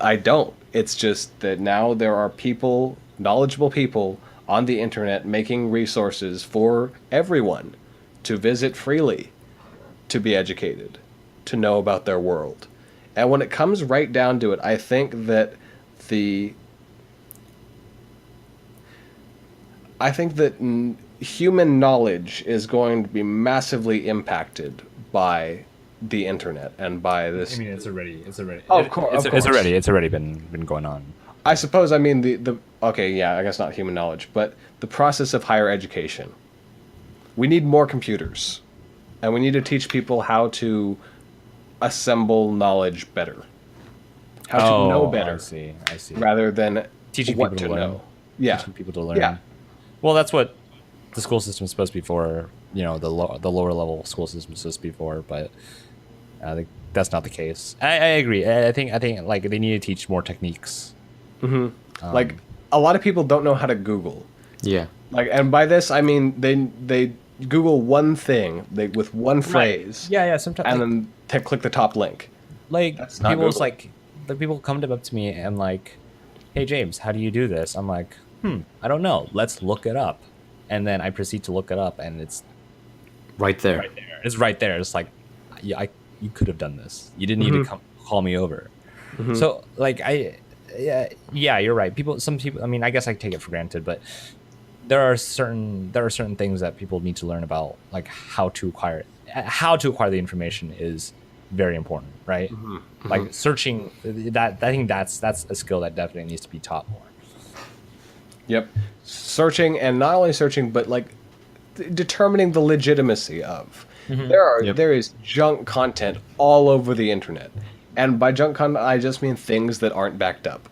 I don't. It's just that now there are people, knowledgeable people, on the internet making resources for everyone to visit freely, to be educated, to know about their world. And when it comes right down to it, I think that the human knowledge is going to be massively impacted by the internet and by this. I mean, it's already. Oh, of course, It's already been going on. I suppose. I mean, the okay, yeah, I guess not human knowledge, but the process of higher education. We need more computers, and we need to teach people how to assemble knowledge better, how to know better. I see. Rather than Teaching what people to to learn. know. Yeah, Teaching people to learn. Yeah. Well, that's what the school system is supposed to be for. You know, the lower level school system is supposed to be for, but I think that's not the case. I agree. I think like they need to teach more techniques. Like a lot of people don't know how to Google. Yeah. Like, and by this I mean they Google one thing with one phrase. Yeah. Sometimes And then click the top link. like That's not people's Google. like people come up to me and like, hey James, how do you do this? I'm like, I don't know. Let's look it up. And then I proceed to look it up, and it's Right there. right there. It's right there. It's like, yeah, you could have done this. You didn't need to call me over. So like yeah, you're right. Some people. I mean, I guess I take it for granted, but there are certain things that people need to learn about, like how to acquire the information is very important, right? Like searching. I think that's a skill that definitely needs to be taught more. Yep. Searching, and not only searching, but like determining the legitimacy of. There is junk content all over the internet. And by junk content, I just mean things that aren't backed up.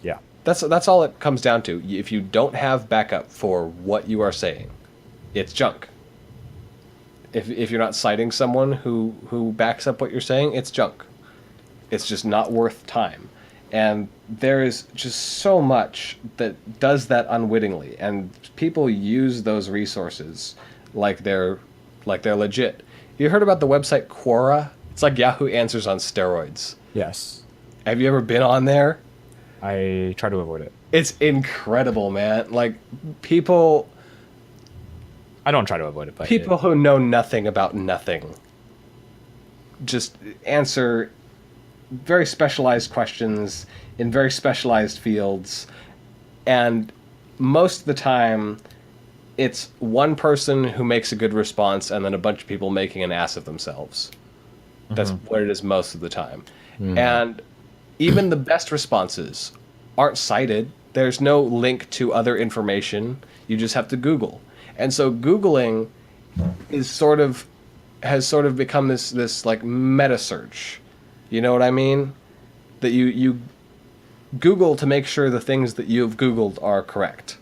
Yeah. That's all it comes down to. If you don't have backup for what you are saying, it's junk. If you're not citing someone who backs up what you're saying, it's junk. It's just not worth time. And there is just so much that does that unwittingly, and people use those resources like they're legit. You heard about the website Quora? It's like Yahoo Answers on steroids. Yes. Have you ever been on there? I try to avoid it. It's incredible, man. Like people I don't try to avoid it, but who know nothing about nothing just answer very specialized questions in very specialized fields, and most of the time it's one person who makes a good response and then a bunch of people making an ass of themselves. That's what it is most of the time. And even the best responses aren't cited. There's no link to other information. You just have to Google. And so Googling has sort of become this like meta search. You know what I mean? That you Google to make sure the things that you've Googled are correct.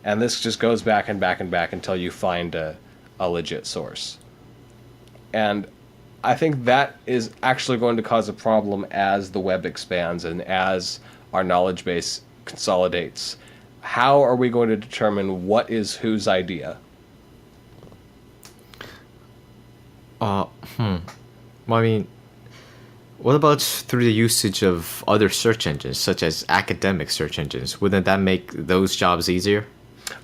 And this just goes back and back and back until you find a legit source. And I think that is actually going to cause a problem as the web expands and as our knowledge base consolidates. How are we going to determine what is whose idea? Well, I mean, what about through the usage of other search engines, such as academic search engines? Wouldn't that make those jobs easier?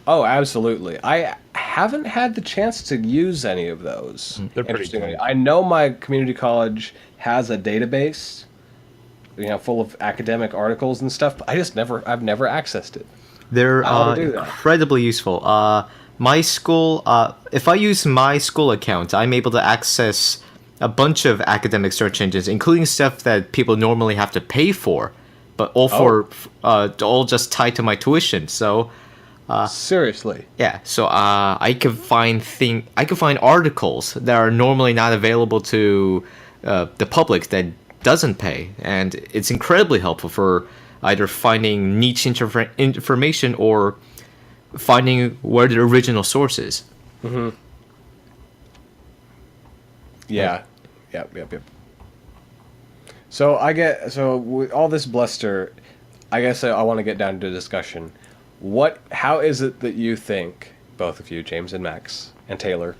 Oh, absolutely. I haven't had the chance to use any of those. They're pretty Interestingly, good. I know my community college has a database, full of academic articles and stuff, but I've never accessed it. They're I ought to do that. incredibly useful. My school, if I use my school account, I'm able to access a bunch of academic search engines, including stuff that people normally have to pay for, but all just tied to my tuition. So Seriously. yeah, so I could find articles that are normally not available to the public that doesn't pay, and it's incredibly helpful for either finding niche information or finding where the original source is. Yeah. Yep. So with all this bluster, I guess I want to get down to discussion. How is it that you think, both of you, James and Max and Taylor,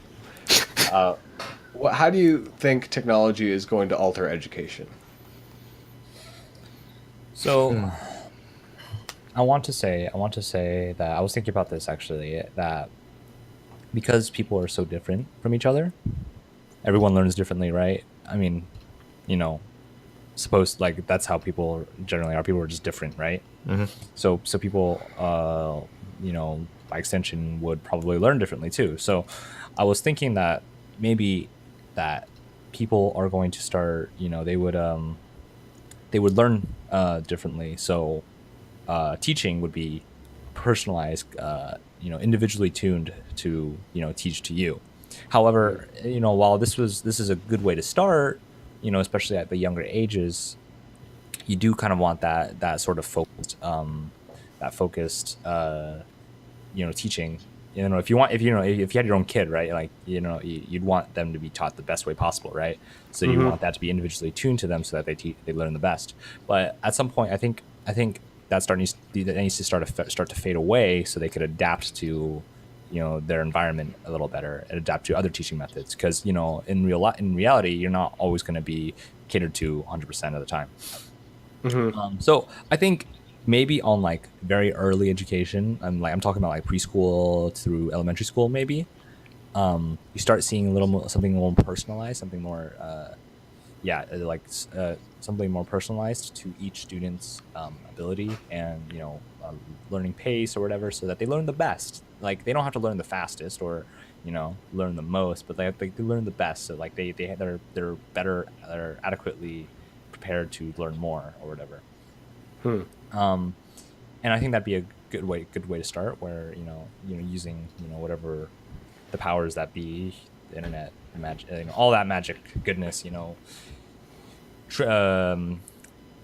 How do you think technology is going to alter education? So I want to say that I was thinking about this actually, that because people are so different from each other, everyone learns differently, right? I mean, you know, suppose like that's how people generally are. People are just different, right? So people, by extension, would probably learn differently too. So I was thinking that maybe that people are going to start, they would learn differently. So teaching would be personalized, individually tuned to teach to you. However, while this is a good way to start, especially at the younger ages, you do kind of want that sort of focused teaching. If you had your own kid, right, like you'd want them to be taught the best way possible, right? So you want that to be individually tuned to them so that they learn the best. But at some point, I think that needs to start to fade away so they could adapt to their environment a little better and adapt to other teaching methods, because in reality you're not always going to be catered to 100% of the time. So I think maybe on like very early education, I'm talking about like preschool through elementary school, maybe you start seeing a little more, something more personalized, something more something more personalized to each student's ability and learning pace or whatever, so that they learn the best. Like they don't have to learn the fastest or learn the most, but they learn the best. So like they're better, they're adequately prepared to learn more or whatever. Um, and I think that'd be a good way to start, where using whatever the powers that be, the internet, magic, all that magic goodness, tr- um,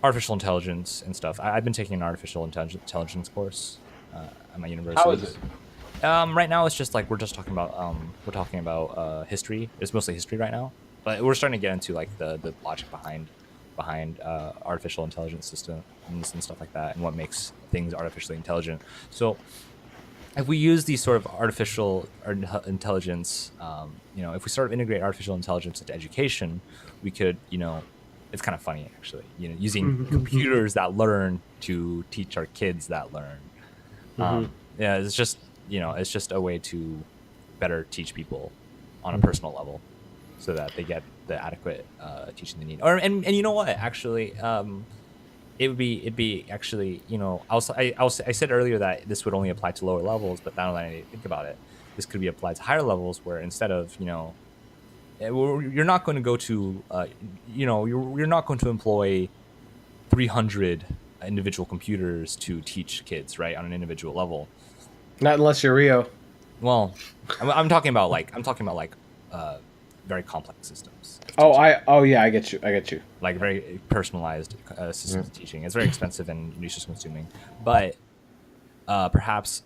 artificial intelligence and stuff. I've been taking an artificial intelligence course at my How is university. it? Right now, it's just like we're talking about history. It's mostly history right now, but we're starting to get into like the logic behind artificial intelligence systems and stuff like that, and what makes things artificially intelligent. So if we use these sort of intelligence, if we sort of integrate artificial intelligence into education, we could, it's kind of funny actually, using computers that learn to teach our kids that learn. Yeah, it's just a way to better teach people on a personal level, so that they get the adequate teaching they need. And you know what? Actually, it'd be actually, I said earlier that this would only apply to lower levels, but now that I think about it, this could be applied to higher levels, where instead of you're not going to go to you're not going to employ 300 individual computers to teach kids, right, on an individual level. Not unless you're Rio. Well, I'm talking about like very complex systems of teaching, Oh yeah, I get you. I get you. like very personalized systems of teaching. It's very expensive and resource consuming, but perhaps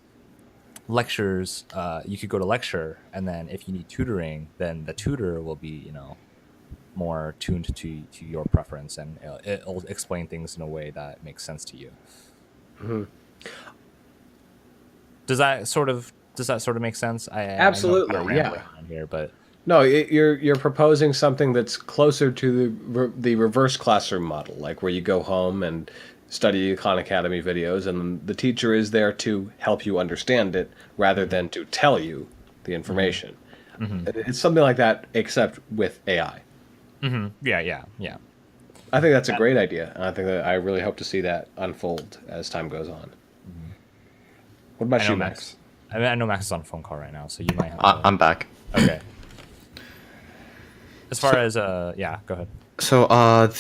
lectures, you could go to lecture, and then if you need tutoring, then the tutor will be more tuned to your preference, and it'll explain things in a way that makes sense to you. Does that sort of make sense? I know I'm kind of Absolutely, rambling yeah. on here, but No, you're proposing something that's closer to the reverse classroom model, like where you go home and study Khan Academy videos, and the teacher is there to help you understand it rather than to tell you the information. It's something like that, except with AI. yeah. I think that's a great idea, and I think that I really hope to see that unfold as time goes on. What I about know you, Max. Max? I know Max is on a phone call right now, so you might have I'm back. okay. As far So, as yeah, go ahead.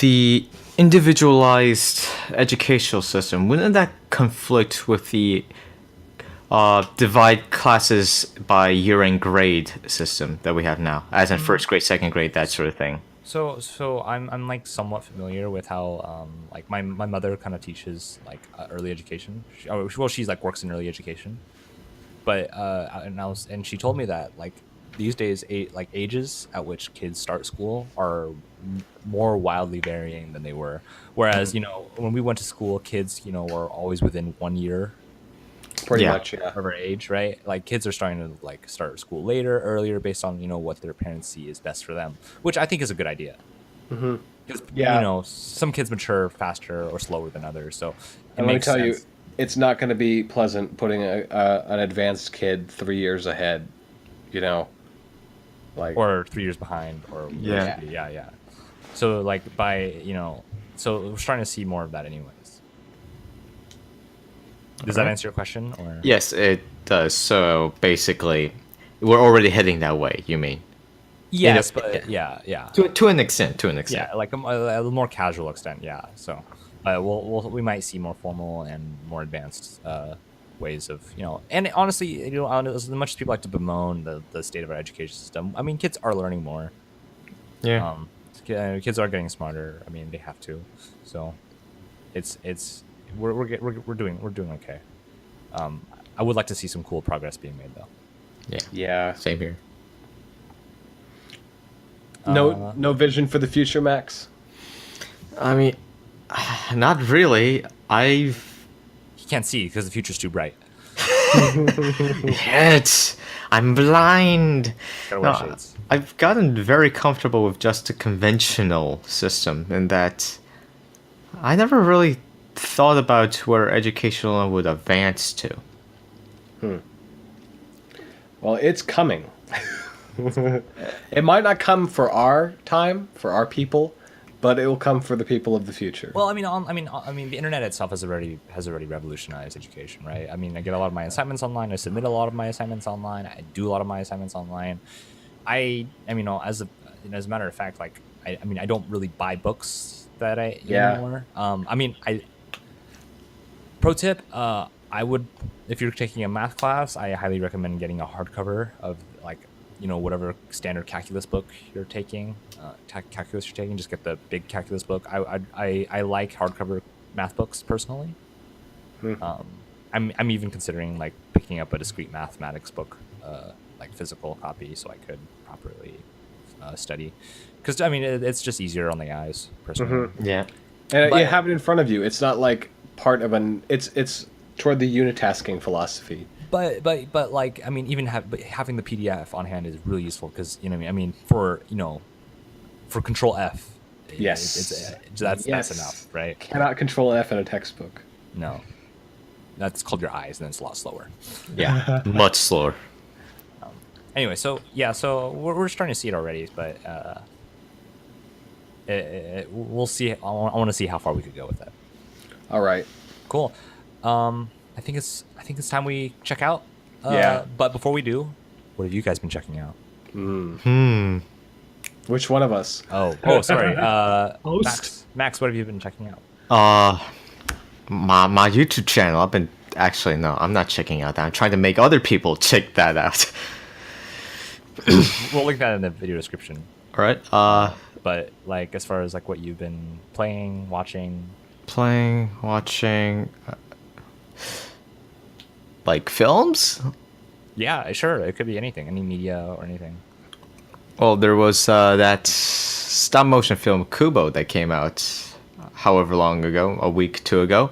the individualized educational system, wouldn't that conflict with the divide classes by year and grade system that we have now, as in first grade, second grade, that sort of thing? So I'm like somewhat familiar with how like my mother kind of teaches like early education. Well, she's like works in early education, but and she told me that like these days, like ages at which kids start school are more wildly varying than they were. Whereas when we went to school, kids were always within 1 year Pretty Yeah. much, yeah. of our age, right? Like kids are starting to like start school later, earlier, based on what their parents see is best for them, which I think is a good idea. Because Yeah. some kids mature faster or slower than others, so it And let me makes tell you, sense. it's not going to be pleasant putting an advanced kid 3 years ahead. You know, like Or 3 years behind, or where it Yeah. should be. Yeah. So like so we're starting to see more of that, anyways. Does that Alright. answer your question? Or Yes, it does. So basically, we're already heading that way. You mean? yes, Yeah. but yeah. To an extent. To an extent. Yeah, like a more casual extent. Yeah, so we might see more formal and more advanced ways of And honestly, as much as people like to bemoan the state of our education system, I mean, kids are learning more. Yeah. Um, kids are getting smarter. I mean, they have to. So it's we're doing okay. I would like to see some cool progress being made, though. Yeah. yeah. Same here. No vision for the future, Max. I mean, not really. I've You can't see because the future's too bright. yet. I'm blind. Gotta wear No, shades. I've gotten very comfortable with just a conventional system in that I never really thought about where educational would advance to. Well, it's coming. It might not come for our time, for our people, but it will come for the people of the future. Well, I mean, the internet itself has already revolutionized education, right? I mean, I get a lot of my assignments online. I submit a lot of my assignments online. I do a lot of my assignments online. As a matter of fact, like, I don't really buy books that anymore. Pro tip, I would, if you're taking a math class, I highly recommend getting a hardcover of, like, whatever standard calculus book you're taking, just get the big calculus book. I like hardcover math books personally. I'm even considering like picking up a discrete mathematics book, like physical copy, so I could properly study. Because I mean, it's just easier on the eyes, personally. Yeah. And But- you have it in front of you. It's not like part of an. It's toward the unitasking philosophy. But like, I mean, having the PDF on hand is really useful, because I mean for Control F. Yes. That's Yes. enough, right? Cannot control F in a textbook. No, that's called your eyes, and it's a lot slower. Yeah. Much slower. Anyway, so we're starting to see it already, but we'll see. I want to see how far we could go with it. All right. Cool. I think it's time we check out. Yeah. But before we do, what have you guys been checking out? Which one of us? Oh, sorry. Host. Max, what have you been checking out? My YouTube channel. I've been actually no, I'm not checking out that. I'm trying to make other people check that out. We'll link that in the video description. All right. But like, as far as like what you've been playing, watching. Playing, watching, like films. Yeah, sure. It could be anything, any media or anything. Well, there was that stop motion film Kubo that came out however long ago, a week, two ago.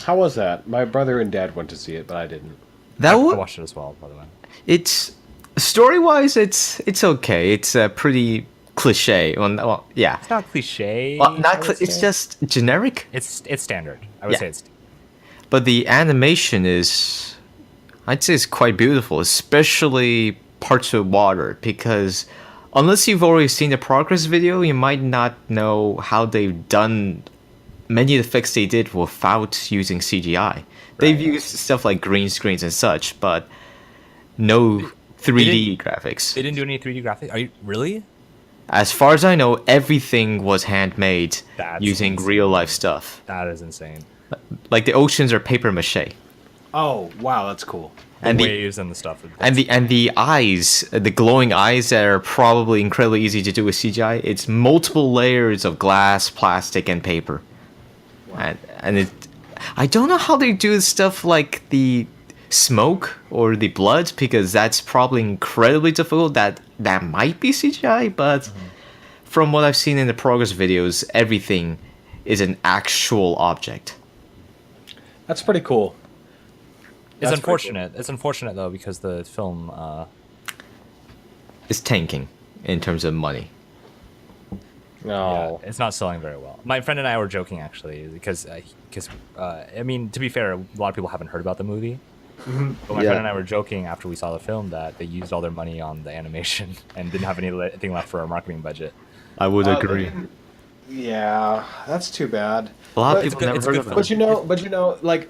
How was that? My brother and dad went to see it, but I didn't. That I was watched it as well, by the way. it's story-wise, it's okay. It's pretty cliche. Well, yeah. It's not cliche. Well, not I would it's say. just generic. It's standard. I would Yeah. say it's. But the animation is, I'd say, it's quite beautiful, especially parts of water, because unless you've already seen the progress video, you might not know how they've done many of the effects they did without using CGI. They've used stuff like green screens and such, but no 3D graphics. They didn't do any 3D graphics. Are you really? As far as I know, everything was handmade That's using insane. real life stuff. That is insane. Like the oceans are paper mache. Oh, wow, that's cool. And the the waves and the stuff. and the eyes, the glowing eyes that are probably incredibly easy to do with CGI. It's multiple layers of glass, plastic, and paper. And it, I don't know how they do stuff like the smoke or the blood, because that's probably incredibly difficult. That might be CGI, but from what I've seen in the progress videos, everything is an actual object. That's pretty cool. It's That's pretty unfortunate. It's unfortunate though because the film. It's tanking in terms of money. cool. No. Yeah, it's not selling very well. My friend and I were joking actually because I mean, to be fair, a lot of people haven't heard about the movie. But my Yeah. friend and I were joking after we saw the film that they used all their money on the animation and didn't have anything left for a marketing budget. I would They agree. didn't- Yeah, that's too bad. A lot of But- people good- never it's a heard good of film. it. But you know, like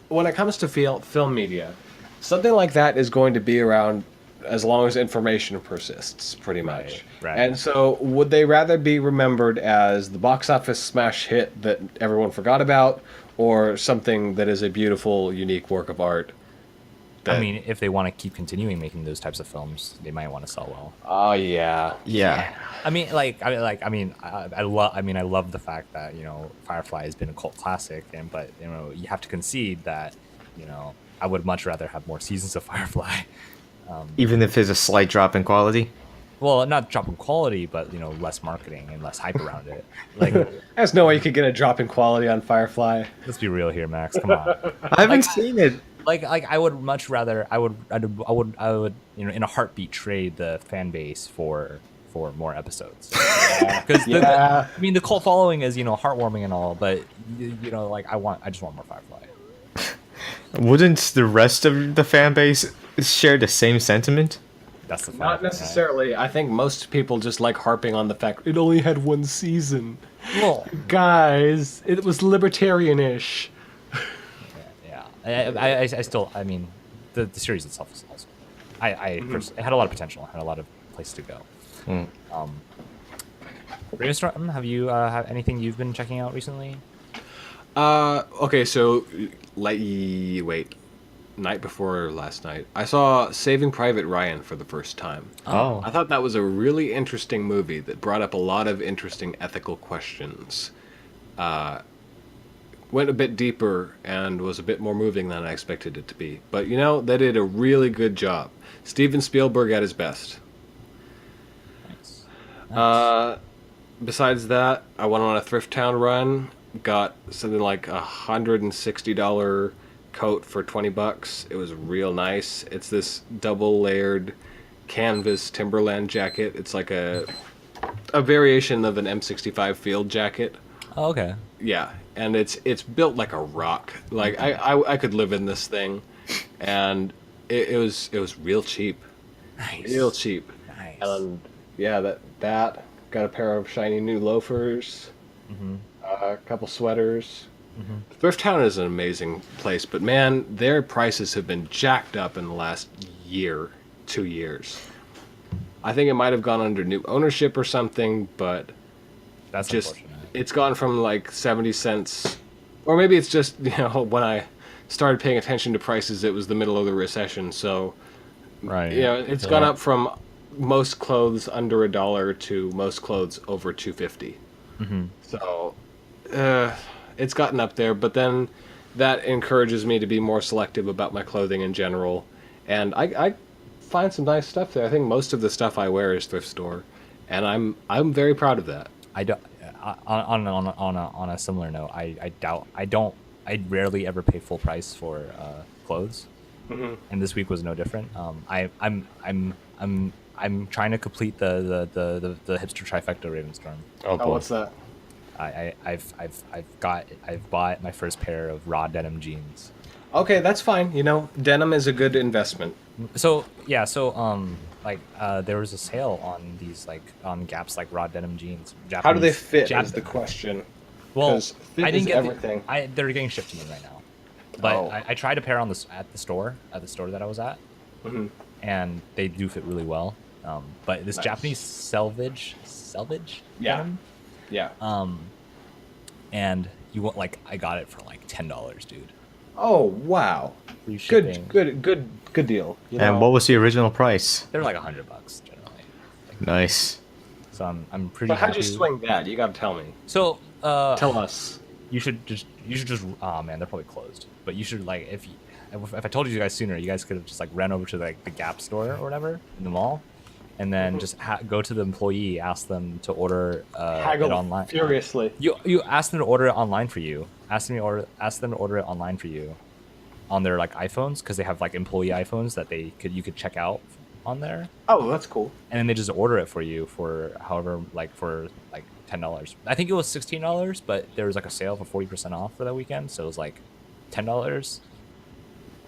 when it comes to film media, something like that is going to be around as long as information persists, pretty much. right. And so, would they rather be remembered as the box office smash hit that everyone forgot about, or something that is a beautiful, unique work of art? I mean, if they want to keep continuing making those types of films, they might want to sell well. Oh yeah, Yeah. I love the fact that Firefly has been a cult classic, but you have to concede that I would much rather have more seasons of Firefly. Even if there's a slight drop in quality. Well, not drop in quality, but less marketing and less hype around it. Like, there's no way you could get a drop in quality on Firefly. let's be real here, Max. Come on. I haven't seen it. Like I would much rather I would in a heartbeat trade the fan base for more episodes. Because Yeah. I mean the cult following is heartwarming and all, but I just want more Firefly. Wouldn't the rest of the fan base share the same sentiment? That's the Not fact, necessarily. I think most people just like harping on the fact it only had one season. right? Well, Guys, it was libertarian-ish. yeah. I still I mean the series itself is also it had a lot of potential. It had a lot of place to go. Ravenstorm, have you have anything you've been checking out recently? Okay, so night before last night, I saw Saving Private Ryan for the first time. Oh. I thought that was a really interesting movie that brought up a lot of interesting ethical questions. Went a bit deeper and was a bit more moving than I expected it to be. But they did a really good job. Steven Spielberg at his best. Nice. Besides that, I went on a thrift town run. Got something like $160 coat for $20. It was real nice. It's this double layered canvas Timberland jacket. It's like a variation of an M65 field jacket. Oh, okay. Yeah, and it's built like a rock. Like I could live in this thing, and it was real cheap. Nice. Real cheap. Nice. And yeah, that got a pair of shiny new loafers, a couple sweaters. Thrift Town is an amazing place, but man, their prices have been jacked up in the last 2 years. I think it might have gone under new ownership or something, but That's just unfortunate. it's gone from like 70 cents, or maybe it's just when I started paying attention to prices, it was the middle of the recession, so Right. it's gone up from most clothes under $1 to most clothes over $2.50. So it's gotten up there, but then that encourages me to be more selective about my clothing in general, and I find some nice stuff there. I think most of the stuff I wear is thrift store, and I'm very proud of that. I don't. On a similar note, I rarely ever pay full price for clothes, and this week was no different. I'm trying to complete the hipster trifecta Ravenstorm. Oh, boy. What's that? I've bought my first pair of raw denim jeans. Okay, that's fine. Denim is a good investment. So yeah, there was a sale on these on Gap's raw denim jeans. Japanese, How do they fit? Jap- Is the question. Well, 'Cause fit I didn't is get everything. they're getting shipped to me right now, but Oh. I tried a pair at the store that I was at, and they do fit really well. But this Nice. Japanese selvage Yeah. denim, Yeah. and you want I got it for $10, dude. Oh wow. Free shipping. Good deal. And what was the original price? They're $100 generally. Nice. So I'm pretty. But how'd you happy. swing that? You got to tell me. So Tell us. you should just oh man, they're probably closed. But you should if I told you guys sooner, you guys could have just ran over to the Gap store or whatever in the mall, and then just go to the employee, ask them to order it Haggle online. furiously. You ask them to order it online for you. Ask them to order it online for you. on their like iPhones because they have like employee iPhones that you could check out on there, Oh, that's cool. and then they just order it for you for however like for like $10. I think it was $16, but there was like a sale for 40% off for that weekend, so it was like $10,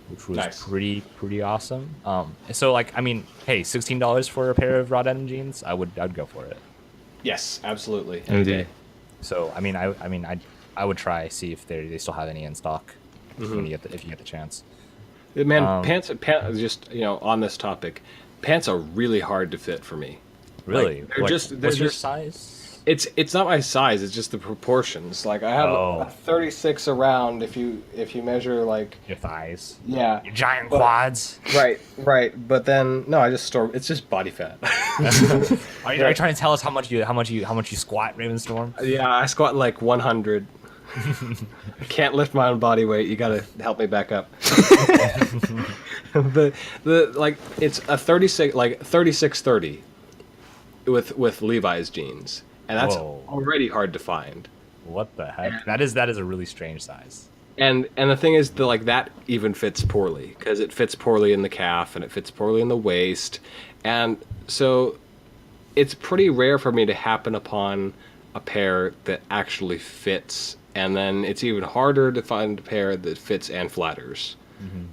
which was Nice. pretty awesome. So like I mean, hey, $16 for a pair of raw denim jeans, I'd go for it. Yes, absolutely. Indeed. So I mean I would try see if they still have any in stock when if you get the chance. Man, pants. Just on this topic, pants are really hard to fit for me. Really? Like, what's your size? It's not my size. It's just the proportions. Like I have a 36 around. If you measure like Your thighs. yeah, Your giant quads. right. But then no, I just store. It's just body fat. Are you trying to tell us how much you squat, Ravenstorm? Yeah, I squat like 100. I can't lift my own body weight. You gotta help me back up. the like it's a 36 like 36-30 with Levi's jeans, and that's Whoa. already hard to find. What the heck? That is a really strange size. And the thing is, that even fits poorly because it fits poorly in the calf and it fits poorly in the waist, and so it's pretty rare for me to happen upon a pair that actually fits, and then it's even harder to find a pair that fits and flatters.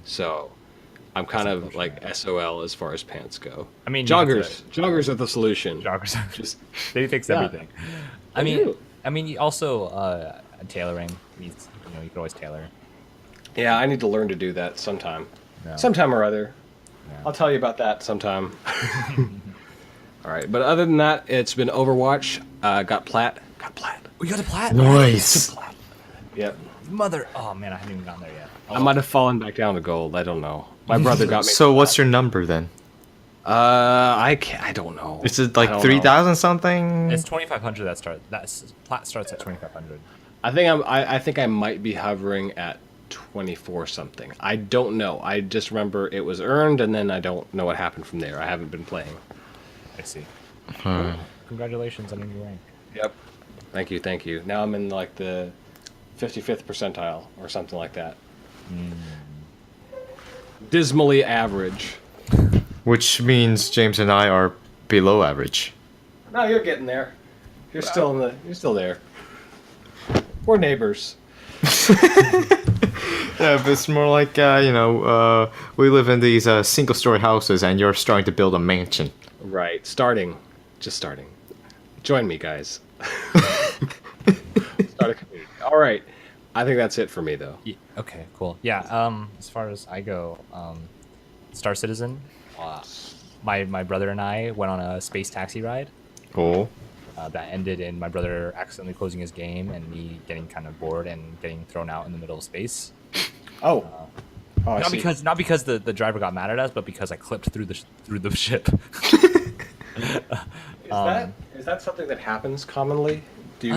So I'm kind of like SOL as far as pants go. I mean, joggers are the solution. Joggers. Just They fix Yeah. everything. do. I mean, you also tailoring. You could always tailor. yeah, I need to learn to do that sometime, Yeah. sometime or other. Yeah. I'll tell you about that sometime. All right, but other than that, it's been Overwatch. Got plat. We got a plat. Nice. Yep. Mother. Oh man, I haven't even gotten there yet. I might have fallen back down to gold. I don't know. My brother got me. So what's your number then? I don't know. Is it I like don't know. 3,000 something? It's 2,500. That's plat starts at 2,500. I think I might be hovering at 24 something. I don't know. I just remember it was earned, and then I don't know what happened from there. I haven't been playing. I see. Congratulations on your new rank. Yep. Thank you. Now I'm in like the 55th percentile or something like that. Dismally average. Which means James and I are below average. No, you're getting there. You're still there. We're neighbors. Yeah, but it's more like, we live in these single-story houses and you're starting to build a mansion. Right. Just starting. Join me, guys. Start a community. All right. I think that's it for me, though. Yeah, okay, cool. Yeah. As far as I go, Star Citizen. My brother and I went on a space taxi ride. Cool. That ended in my brother accidentally closing his game and me getting kind of bored and getting thrown out in the middle of space. Oh. I see. Not because the driver got mad at us, but because I clipped through the ship. Is that something that happens commonly? Is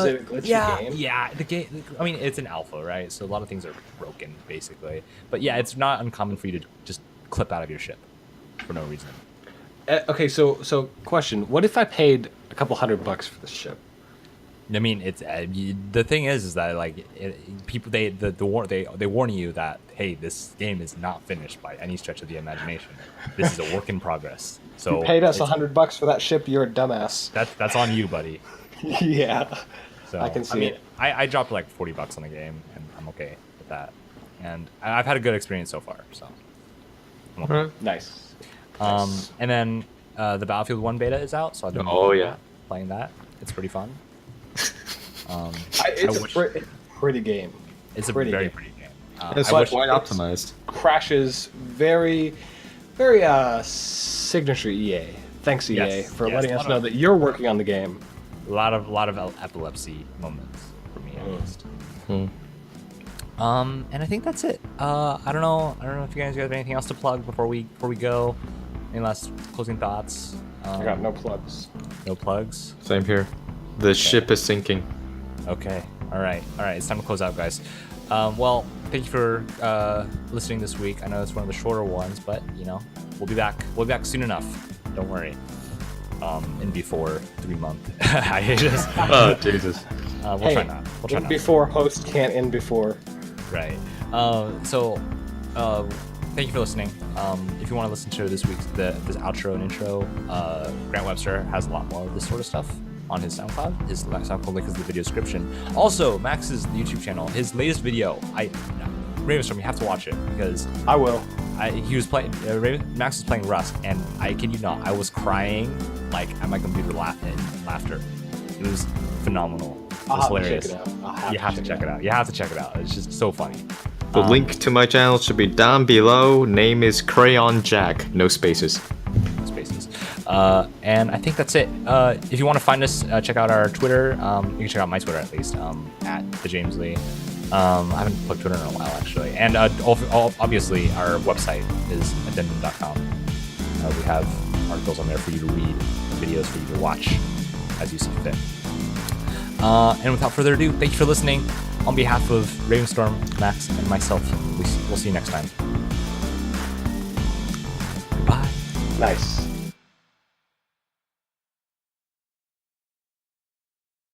it a glitchy game? Yeah, the game. I mean, it's an alpha, right? So a lot of things are broken, basically. But yeah, it's not uncommon for you to just clip out of your ship for no reason. Okay, so question: what if I paid a couple $100 for this ship? I mean, it's the thing is that like people they warn you that hey, this game is not finished by any stretch of the imagination. This is a work in progress. So You paid us $100 for that ship. You're a dumbass. that's on you, buddy. Yeah. So I can see it. I dropped like $40 on the game, and I'm okay with that. And I've had a good experience so far. So I'm okay. Nice. And then the Battlefield 1 beta is out, so I've been playing that. It's pretty fun. It's a pretty game. It's a pretty very game. pretty game. It's I like wish- quite optimized. Crashes very signature EA. Thanks EA Yes, for yes, letting a us lot know of- that you're working on the game. a lot of epilepsy moments for me at least. And I think that's it. I don't know if you guys have anything else to plug before we go. Any last closing thoughts? I got no plugs. No plugs. Same here. The ship is sinking. Okay. All right. It's time to close out, guys. Well, thank you for listening this week. I know it's one of the shorter ones, but we'll be back. We'll be back soon enough. Don't worry. In before 3 months. I just. Oh, Jesus. We'll try not. We'll try in not. before host can't end before. Right. So thank you for listening. If you want to listen to this outro and intro, Grant Webster has a lot more of this sort of stuff on his SoundCloud. His SoundCloud link is in the video description. Also, Max's YouTube channel, his latest video, Ravenstorm, you have to watch it because I will. He was playing. Max was playing Rust, and I kid you not, I was crying like at my computer laughing laughter. It was phenomenal. It was hilarious. You have to check it out. You have to check it out. It's just so funny. The link to my channel should be down below. Name is Crayon Jack. No spaces. No spaces. And I think that's it. If you want to find us, check out our Twitter. You can check out my Twitter at least, at the James Lee. I haven't plugged Twitter in a while actually. And obviously our website is addendum.com. We have articles on there for you to read, videos for you to watch as you see fit. And without further ado, thank you for listening. On behalf of Ravenstorm, Max, and myself, we'll see you next time. Goodbye. Nice.